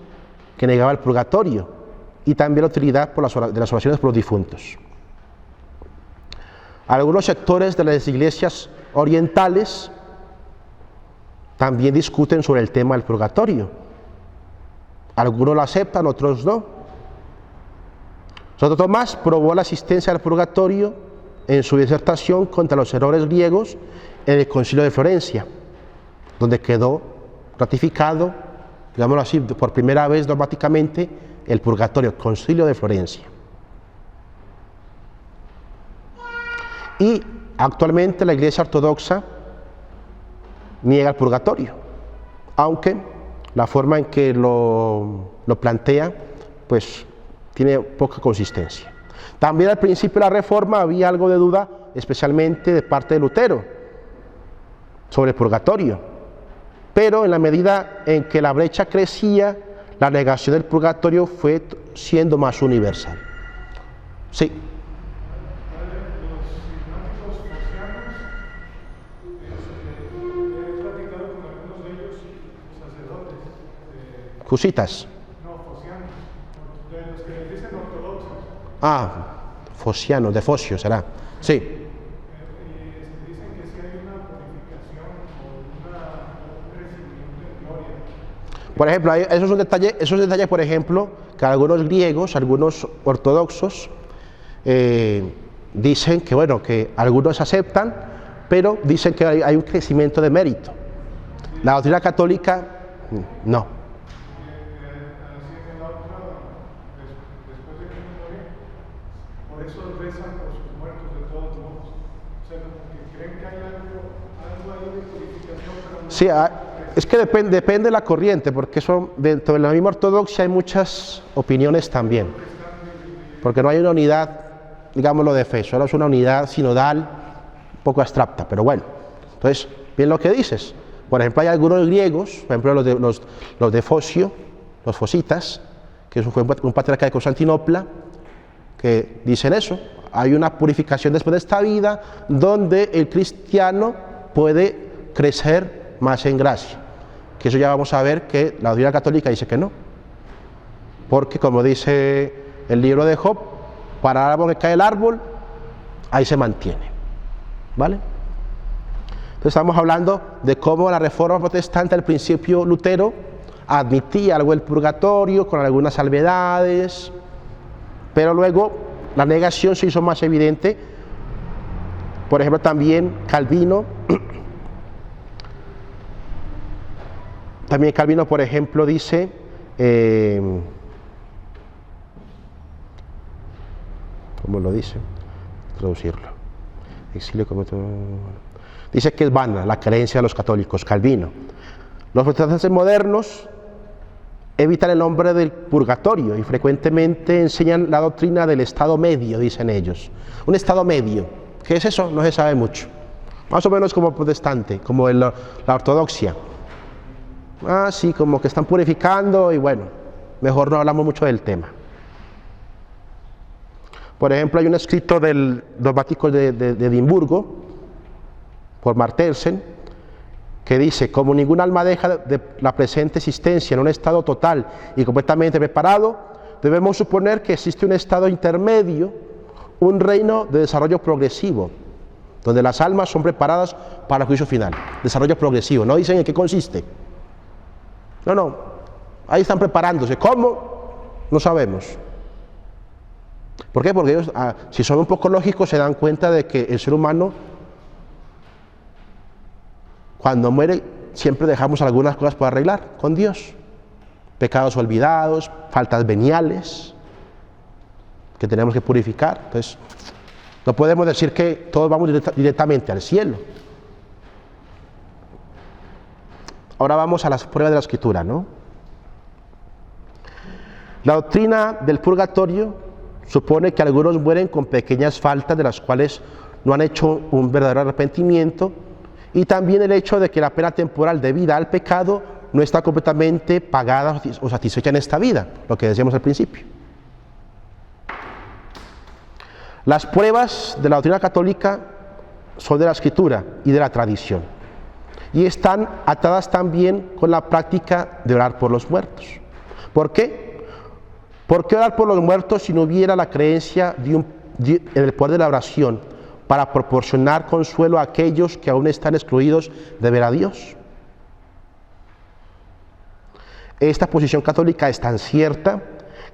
que negaba el purgatorio y también la utilidad de las oraciones por los difuntos. Algunos sectores de las iglesias orientales también discuten sobre el tema del purgatorio. Algunos lo aceptan, otros no. Santo Tomás probó la asistencia al purgatorio en su disertación contra los errores griegos en el Concilio de Florencia, donde quedó ratificado, digámoslo así, por primera vez dogmáticamente, el purgatorio, Concilio de Florencia. Y actualmente la Iglesia Ortodoxa niega el purgatorio, aunque la forma en que lo plantea, pues tiene poca consistencia. También al principio de la Reforma había algo de duda, especialmente de parte de Lutero, sobre el purgatorio. Pero en la medida en que la brecha crecía, la negación del purgatorio fue siendo más universal. Sí. Cusitas. No, fosianos, de los que les dicen ortodoxos. Fosianos, de Focio será. Sí. Dicen que sí hay una purificación o un crecimiento en gloria. Por ejemplo, esos detalles, por ejemplo, que algunos griegos, algunos ortodoxos, dicen que, bueno, que algunos aceptan, pero dicen que hay un crecimiento de mérito. La doctrina católica, no. Por eso rezan por sus muertos de todos modos. O sea, como que creen que hay algo ahí de purificación, pero no. Sí, es que depende de la corriente, porque eso, dentro de la misma ortodoxia hay muchas opiniones también. Porque no hay una unidad, digámoslo, de fe, solo es una unidad sinodal, un poco abstracta, pero bueno. Entonces, bien lo que dices. Por ejemplo, hay algunos griegos, por ejemplo los de Focio, los fositas, que fue un patriarca de Constantinopla, que dicen eso, hay una purificación después de esta vida donde el cristiano puede crecer más en gracia, que eso ya vamos a ver que la doctrina católica dice que no, porque como dice el libro de Job, para el árbol que cae el árbol, ahí se mantiene, ¿vale? Entonces estamos hablando de cómo la Reforma Protestante al principio Lutero admitía algo del purgatorio con algunas salvedades, pero luego la negación se hizo más evidente. Por ejemplo, también Calvino, por ejemplo, dice, ¿cómo lo dice? Traducirlo. Exilio como todo. Dice que es vana la creencia de los católicos, Calvino. Los protestantes modernos evitan el nombre del purgatorio y frecuentemente enseñan la doctrina del estado medio, dicen ellos. Un estado medio, ¿qué es eso? No se sabe mucho. Más o menos como protestante, como la ortodoxia. Sí, como que están purificando y bueno, mejor no hablamos mucho del tema. Por ejemplo, hay un escrito del dogmático de Edimburgo, por Martelsen, que dice, como ningún alma deja de la presente existencia en un estado total y completamente preparado, debemos suponer que existe un estado intermedio, un reino de desarrollo progresivo, donde las almas son preparadas para el juicio final. Desarrollo progresivo, no dicen en qué consiste. No, ahí están preparándose. ¿Cómo? No sabemos. ¿Por qué? Porque ellos, si son un poco lógicos, se dan cuenta de que el ser humano, cuando muere, siempre dejamos algunas cosas por arreglar con Dios. Pecados olvidados, faltas veniales, que tenemos que purificar. Entonces, no podemos decir que todos vamos directamente al cielo. Ahora vamos a las pruebas de la Escritura, ¿no? La doctrina del purgatorio supone que algunos mueren con pequeñas faltas de las cuales no han hecho un verdadero arrepentimiento, y también el hecho de que la pena temporal debida al pecado no está completamente pagada o satisfecha en esta vida, lo que decíamos al principio. Las pruebas de la doctrina católica son de la Escritura y de la tradición, y están atadas también con la práctica de orar por los muertos. ¿Por qué? ¿Por qué orar por los muertos si no hubiera la creencia en el poder de la oración para proporcionar consuelo a aquellos que aún están excluidos de ver a Dios? Esta posición católica es tan cierta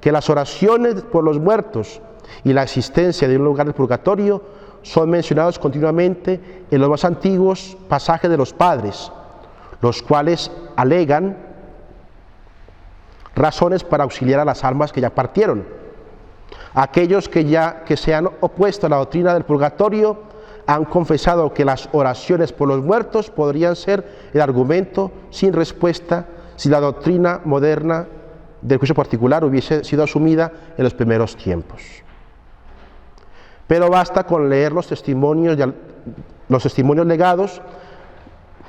que las oraciones por los muertos y la existencia de un lugar del purgatorio son mencionados continuamente en los más antiguos pasajes de los padres, los cuales alegan razones para auxiliar a las almas que ya partieron. Aquellos que se han opuesto a la doctrina del purgatorio han confesado que las oraciones por los muertos podrían ser el argumento sin respuesta si la doctrina moderna del juicio particular hubiese sido asumida en los primeros tiempos. Pero basta con leer los testimonios legados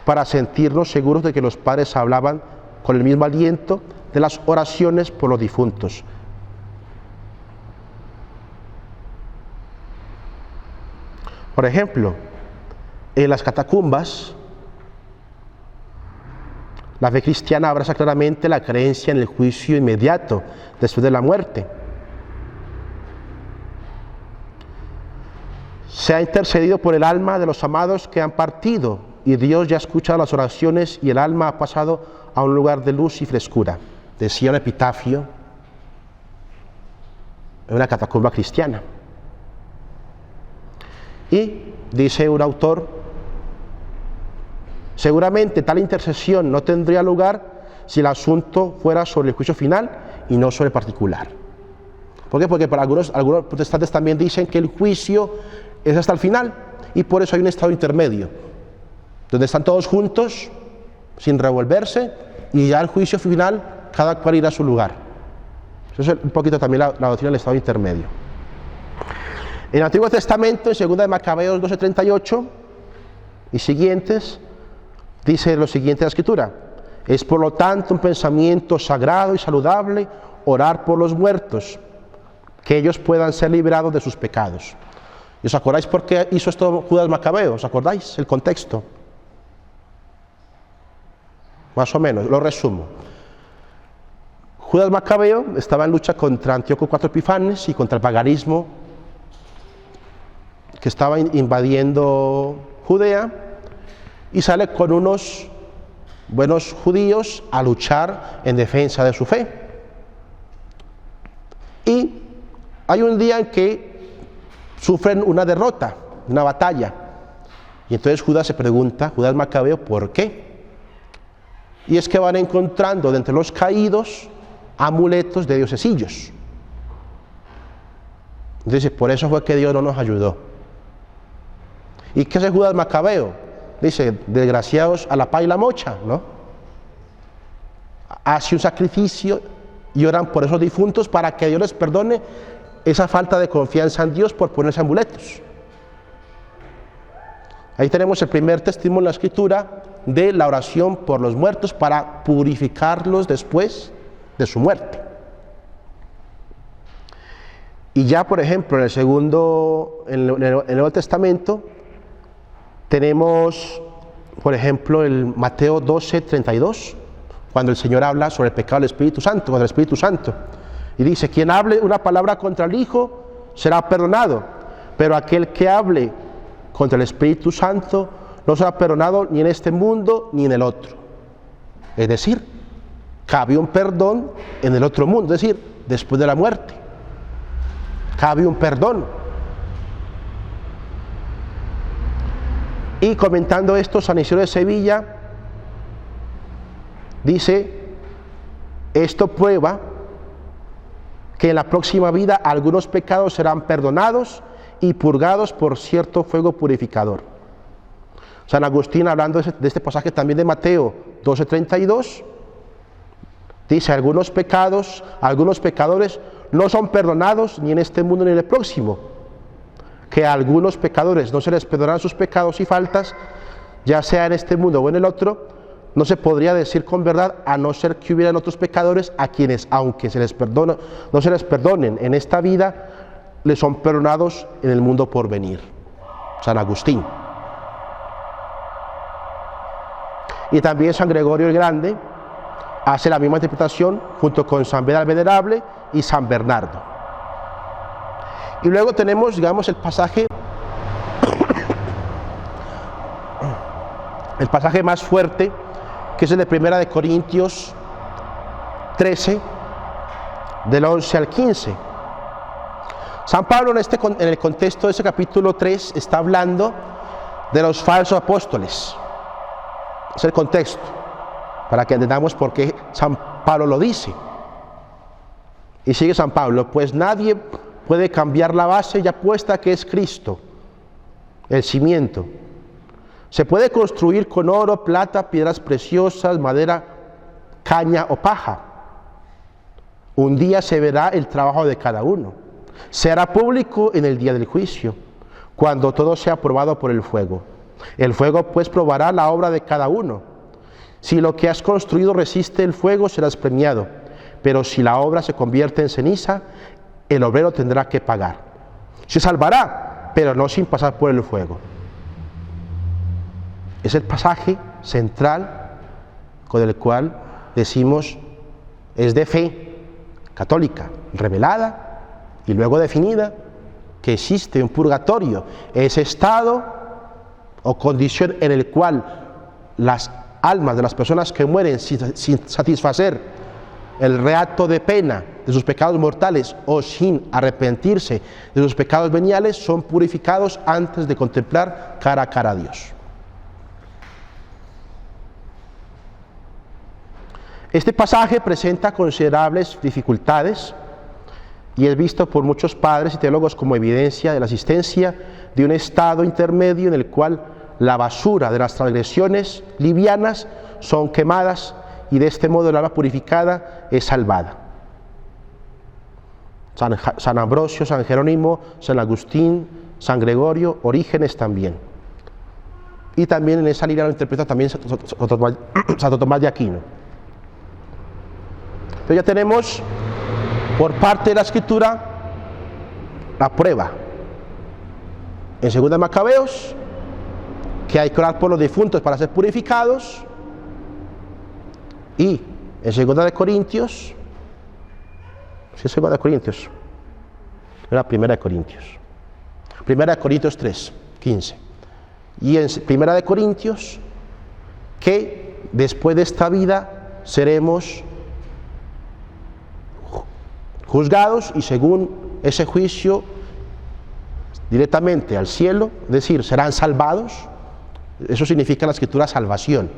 para sentirnos seguros de que los padres hablaban con el mismo aliento de las oraciones por los difuntos. Por ejemplo, en las catacumbas, la fe cristiana abraza claramente la creencia en el juicio inmediato después de la muerte. Se ha intercedido por el alma de los amados que han partido, y Dios ya ha escuchado las oraciones y el alma ha pasado a un lugar de luz y frescura. Decía un epitafio en una catacumba cristiana. Y dice un autor: seguramente tal intercesión no tendría lugar si el asunto fuera sobre el juicio final y no sobre el particular. ¿Por qué? Porque para algunos protestantes también dicen que el juicio es hasta el final, y por eso hay un estado intermedio, donde están todos juntos, sin revolverse, y ya el juicio final, cada cual irá a su lugar. Eso es un poquito también la doctrina del estado intermedio. En el Antiguo Testamento, en 2 de Macabeos 12:38 y siguientes, dice lo siguiente la Escritura: es por lo tanto un pensamiento sagrado y saludable orar por los muertos, que ellos puedan ser librados de sus pecados. ¿Y os acordáis por qué hizo esto Judas Macabeo? ¿Os acordáis el contexto? Más o menos, lo resumo. Judas Macabeo estaba en lucha contra Antíoco IV Epifanes y contra el paganismo que estaba invadiendo Judea, y sale con unos buenos judíos a luchar en defensa de su fe. Y hay un día en que sufren una derrota, una batalla, y entonces Judas Macabeo, ¿por qué? Y es que van encontrando de entre los caídos amuletos de diosesillos. Entonces, por eso fue que Dios no nos ayudó. ¿Y qué hace Judas Macabeo? Dice: desgraciados a la paz y la mocha, ¿no? Hace un sacrificio y oran por esos difuntos para que Dios les perdone esa falta de confianza en Dios por ponerse amuletos. Ahí tenemos el primer testimonio en la Escritura de la oración por los muertos para purificarlos después de su muerte. Y ya, por ejemplo, en el Nuevo Testamento tenemos, por ejemplo, el Mateo 12:32, cuando el Señor habla sobre el pecado del Espíritu Santo, contra el Espíritu Santo. Y dice: quien hable una palabra contra el Hijo será perdonado, pero aquel que hable contra el Espíritu Santo no será perdonado ni en este mundo ni en el otro. Es decir, cabe un perdón en el otro mundo, es decir, después de la muerte. Cabe un perdón. Y comentando esto, San Isidro de Sevilla dice: esto prueba que en la próxima vida algunos pecados serán perdonados y purgados por cierto fuego purificador. San Agustín, hablando de este pasaje también de Mateo 12:32, dice: algunos pecados, algunos pecadores no son perdonados ni en este mundo ni en el próximo. que a algunos pecadores no se les perdonarán sus pecados y faltas, ya sea en este mundo o en el otro, no se podría decir con verdad, a no ser que hubieran otros pecadores a quienes, aunque no se les perdonen en esta vida, les son perdonados en el mundo por venir. San Agustín. Y también San Gregorio el Grande hace la misma interpretación junto con San Beda el Venerable y San Bernardo. Y luego tenemos, digamos, el pasaje más fuerte, que es el de 1 Corintios 13, del 11 al 15. San Pablo en el contexto de ese capítulo 3 está hablando de los falsos apóstoles. Es el contexto, para que entendamos por qué San Pablo lo dice. Y sigue San Pablo: pues nadie puede cambiar la base ya puesta, que es Cristo, el cimiento. Se puede construir con oro, plata, piedras preciosas, madera, caña o paja. Un día se verá el trabajo de cada uno. Se hará público en el día del juicio, cuando todo sea probado por el fuego. El fuego pues probará la obra de cada uno. Si lo que has construido resiste el fuego, serás premiado. Pero si la obra se convierte en ceniza, el obrero tendrá que pagar. Se salvará, pero no sin pasar por el fuego. Es el pasaje central con el cual decimos es de fe católica, revelada y luego definida, que existe un purgatorio, ese estado o condición en el cual las almas de las personas que mueren sin satisfacer el reato de pena de sus pecados mortales o sin arrepentirse de sus pecados veniales son purificados antes de contemplar cara a cara a Dios. Este pasaje presenta considerables dificultades y es visto por muchos padres y teólogos como evidencia de la existencia de un estado intermedio en el cual la basura de las transgresiones livianas son quemadas y de este modo el alma purificada es salvada. San Ambrosio, San Jerónimo, San Agustín, San Gregorio, Orígenes también. Y también en esa línea lo interpreta también Santo Tomás de Aquino. Entonces ya tenemos por parte de la Escritura la prueba. En 2 Macabeos, que hay que orar por los difuntos para ser purificados. Y en 2 Corintios, ¿sí es 2 Corintios? Era 1 Corintios. 1 Corintios 3, 15. Y en 1 Corintios, que después de esta vida seremos juzgados y según ese juicio directamente al cielo, es decir, serán salvados. Eso significa la Escritura salvación,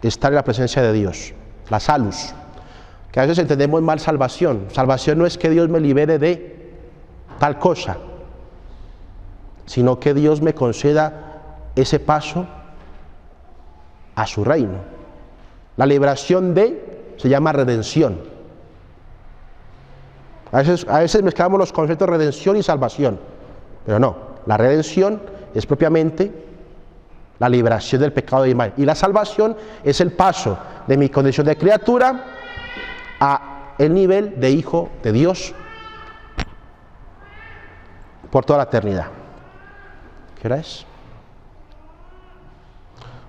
estar en la presencia de Dios, la salus, que a veces entendemos mal salvación. Salvación no es que Dios me libere de tal cosa, sino que Dios me conceda ese paso a su reino. La liberación se llama redención. A veces mezclamos los conceptos de redención y salvación, pero no, la redención es propiamente la liberación del pecado y mal, y la salvación es el paso de mi condición de criatura a el nivel de hijo de Dios por toda la eternidad. ¿Qué hora es?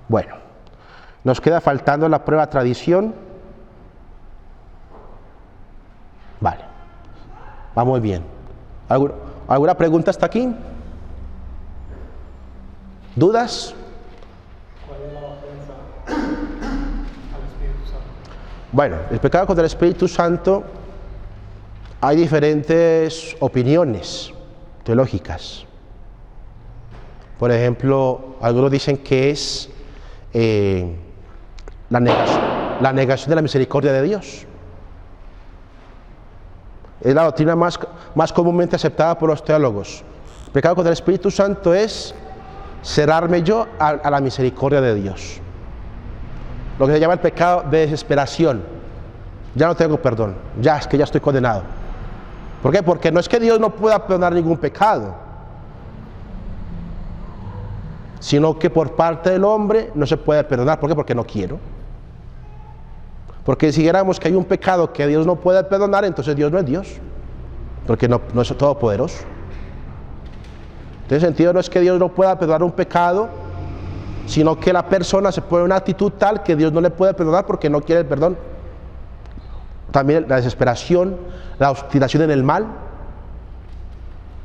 Bueno, nos queda faltando la prueba tradición. Vale. Va muy bien. ¿Alguna pregunta hasta aquí? ¿Dudas? ¿Cuál es la ofensa al Espíritu Santo? Bueno, el pecado contra el Espíritu Santo, hay diferentes opiniones teológicas. Por ejemplo, algunos dicen que es la negación de la misericordia de Dios. Es la doctrina más comúnmente aceptada por los teólogos. El pecado contra el Espíritu Santo es cerrarme yo a la misericordia de Dios. Lo que se llama el pecado de desesperación. Ya no tengo perdón, es que ya estoy condenado. ¿Por qué? Porque no es que Dios no pueda perdonar ningún pecado. sino que por parte del hombre no se puede perdonar. ¿Por qué? Porque no quiero. Porque si dijéramos que hay un pecado que Dios no puede perdonar, entonces Dios no es Dios, porque no es todopoderoso. En ese sentido, no es que Dios no pueda perdonar un pecado, sino que la persona se pone en una actitud tal que Dios no le puede perdonar porque no quiere el perdón. También la desesperación, la obstinación en el mal.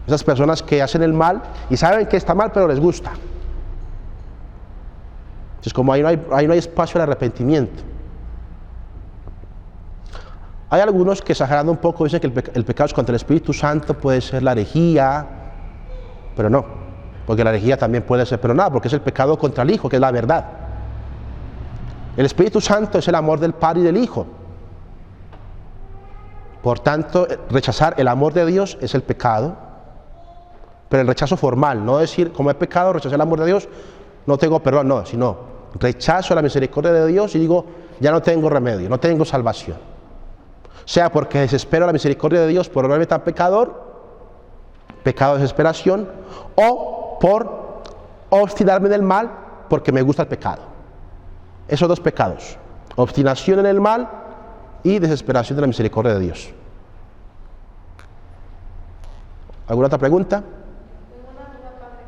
Esas personas que hacen el mal y saben que está mal, pero les gusta. Entonces, como ahí no hay espacio al arrepentimiento. Hay algunos que, exagerando un poco, dicen que el pecado contra el Espíritu Santo puede ser la herejía, pero no, porque la herejía también puede ser perdonada, porque es el pecado contra el Hijo, que es la verdad. El Espíritu Santo es el amor del Padre y del Hijo. Por tanto, rechazar el amor de Dios es el pecado, pero el rechazo formal, no decir, como he pecado, rechazar el amor de Dios, no tengo perdón, no, sino rechazo la misericordia de Dios y digo, ya no tengo remedio, no tengo salvación. Sea porque desespero la misericordia de Dios por verme tan pecador, pecado de desesperación, o por obstinarme en el mal porque me gusta el pecado. Esos dos pecados, obstinación en el mal y desesperación de la misericordia de Dios. ¿Alguna otra pregunta? Tengo una duda, padre.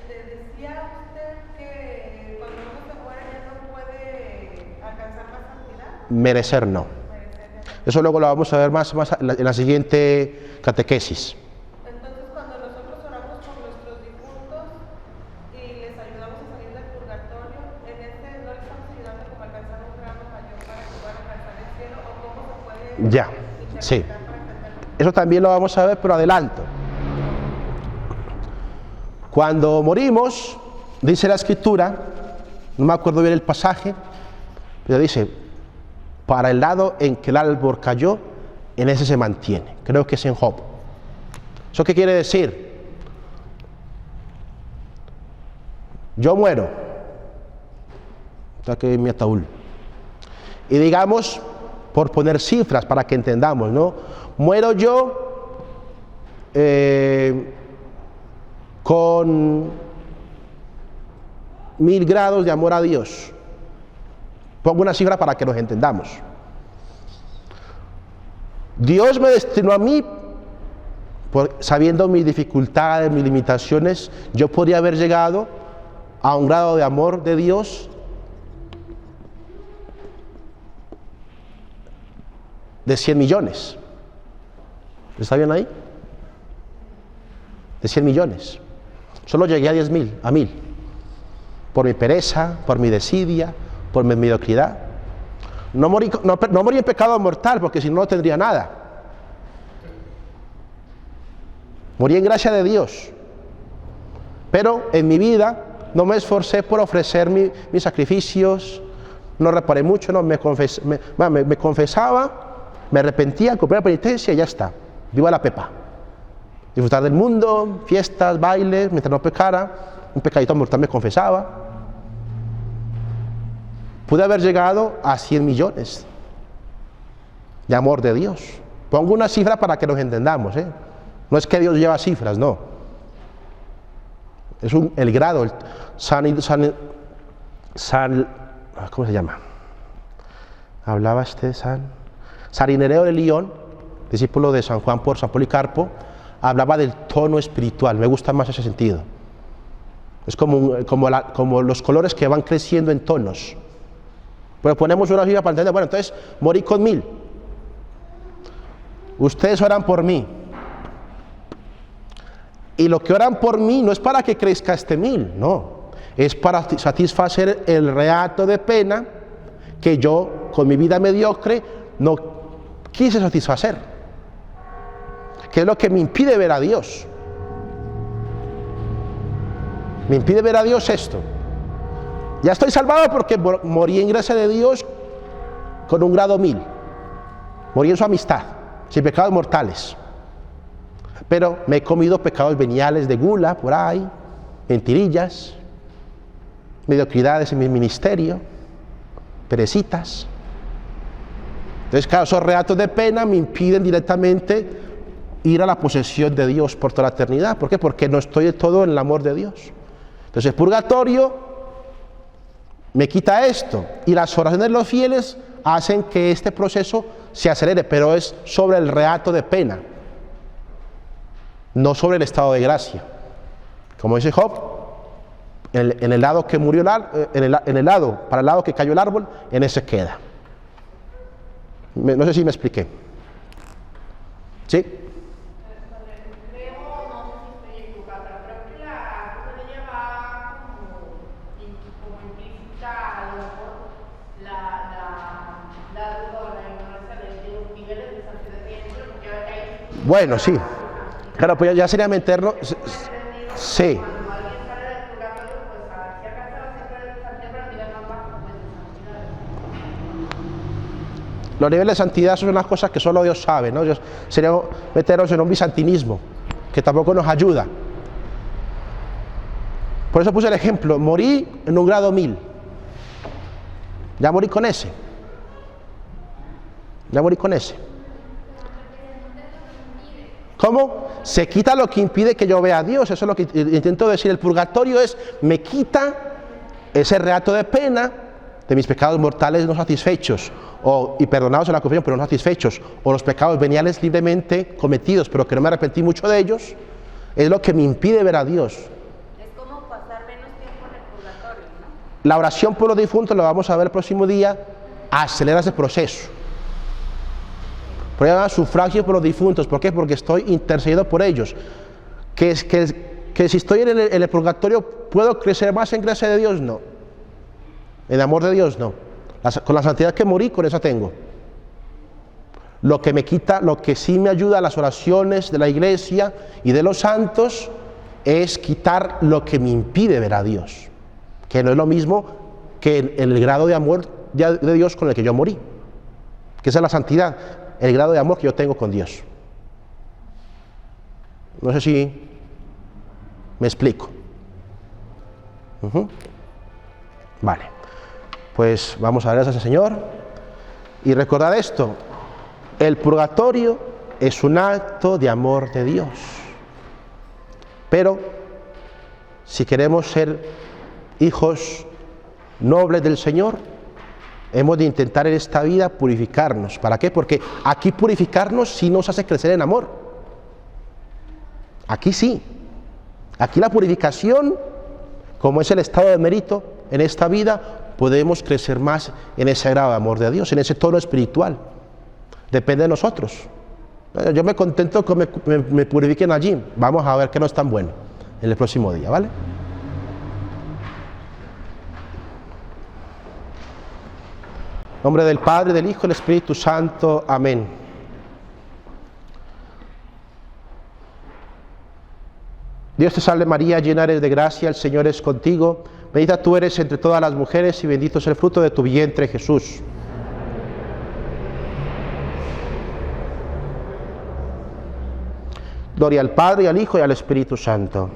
Decía usted que cuando uno se muere ya no puede alcanzar la santidad. Merecer no. Eso luego lo vamos a ver más en la siguiente catequesis. Entonces, cuando nosotros oramos por nuestros difuntos y les ayudamos a salir del purgatorio, en no le estamos ayudando como a alcanzar un grado mayor para que puedan alcanzar el cielo, o cómo se puede Ya, interpretar sí. para entenderlo. Eso también lo vamos a ver, pero adelanto. Cuando morimos, dice la Escritura, no me acuerdo bien el pasaje, pero dice, para el lado en que el árbol cayó, en ese se mantiene. Creo que es en Job. ¿Eso qué quiere decir? Yo muero, está aquí en mi ataúd, y digamos, por poner cifras para que entendamos, ¿no? Muero yo con 1000 grados de amor a Dios. Pongo una cifra para que nos entendamos. Dios me destinó a mí, sabiendo mis dificultades, mis limitaciones, yo podría haber llegado a un grado de amor de Dios de 100 millones. ¿Está bien ahí? De 100 millones. Solo llegué a 10.000, a 1000. Por mi pereza, por mi desidia, por mi mediocridad. No morí en pecado mortal, porque si no, no tendría nada. Morí en gracia de Dios. Pero en mi vida no me esforcé por ofrecer mis sacrificios, no reparé mucho, no, me confesaba, me arrepentía, cumplía la penitencia y ya está. Viva la pepa. Disfrutar del mundo, fiestas, bailes, mientras no pecara, un pecadito mortal me confesaba. Pude haber llegado a 100 millones de amor de Dios. Pongo una cifra para que nos entendamos, ¿eh? No es que Dios lleva cifras, no. Es el grado, ¿cómo se llama? Hablaba San Ireneo de Lyon, discípulo de San Juan por San Policarpo, hablaba del tono espiritual. Me gusta más ese sentido. Es como los colores que van creciendo en tonos. Pero ponemos una cifra para entender, bueno, entonces morí con 1000. Ustedes oran por mí. Y lo que oran por mí no es para que crezca 1000, no. Es para satisfacer el reato de pena que yo, con mi vida mediocre, no quise satisfacer. Que es lo que me impide ver a Dios. Me impide ver a Dios esto. Ya estoy salvado porque morí en gracia de Dios con un grado 1000. Morí en su amistad, sin pecados mortales. Pero me he comido pecados veniales de gula por ahí, mentirillas, mediocridades en mi ministerio, perecitas. Entonces, claro, esos reatos de pena me impiden directamente ir a la posesión de Dios por toda la eternidad. ¿Por qué? Porque no estoy de todo en el amor de Dios. Entonces el purgatorio me quita esto y las oraciones de los fieles hacen que este proceso se acelere, pero es sobre el reato de pena, no sobre el estado de gracia. Como dice Job, en el lado que murió para el lado que cayó el árbol, en ese queda. No sé si me expliqué. ¿Sí? Bueno, sí. Claro, pues ya sería meternos. Sí. Los niveles de santidad son unas cosas que solo Dios sabe, ¿no? Sería meternos en un bizantinismo, que tampoco nos ayuda. Por eso puse el ejemplo, morí en un grado 1000. Ya morí con ese. Ya morí con ese. ¿Cómo? Se quita lo que impide que yo vea a Dios. Eso es lo que intento decir. El purgatorio me quita ese reato de pena de mis pecados mortales no satisfechos, y perdonados en la confesión, pero no satisfechos, o los pecados veniales libremente cometidos, pero que no me arrepentí mucho de ellos. Es lo que me impide ver a Dios. Es como pasar menos tiempo en el purgatorio, ¿no? La oración por los difuntos, lo vamos a ver el próximo día, acelera ese proceso. Por eso sufragio por los difuntos. ¿Por qué? Porque estoy intercediendo por ellos. Que si estoy en el purgatorio, ¿puedo crecer más en gracia de Dios? No. En amor de Dios, no. Con la santidad que morí, con esa tengo. Lo que me quita, lo que sí me ayuda a las oraciones de la iglesia y de los santos, es quitar lo que me impide ver a Dios. Que no es lo mismo que en el grado de amor de Dios con el que yo morí. Que esa es la santidad. El grado de amor que yo tengo con Dios. No sé si me explico. Vale, pues vamos a dar gracias al Señor y recordad esto: el purgatorio es un acto de amor de Dios, pero si queremos ser hijos nobles del Señor, hemos de intentar en esta vida purificarnos. ¿Para qué? Porque aquí purificarnos sí nos hace crecer en amor. Aquí sí. Aquí la purificación, como es el estado de mérito en esta vida, podemos crecer más en ese grado de amor de Dios, en ese tono espiritual. Depende de nosotros. Yo me contento que me purifiquen allí. Vamos a ver que no es tan bueno en el próximo día, ¿vale? En nombre del Padre, del Hijo y del Espíritu Santo. Amén. Dios te salve María, llena eres de gracia, el Señor es contigo. Bendita tú eres entre todas las mujeres y bendito es el fruto de tu vientre, Jesús. Gloria al Padre, y al Hijo y al Espíritu Santo.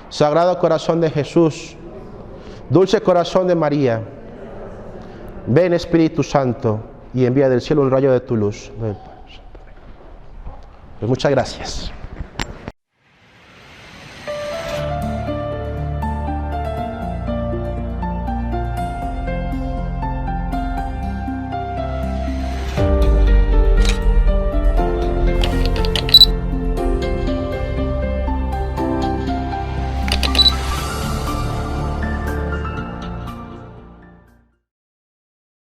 Sagrado corazón de Jesús, dulce corazón de María, ven Espíritu Santo y envía del cielo un rayo de tu luz. Pues muchas gracias.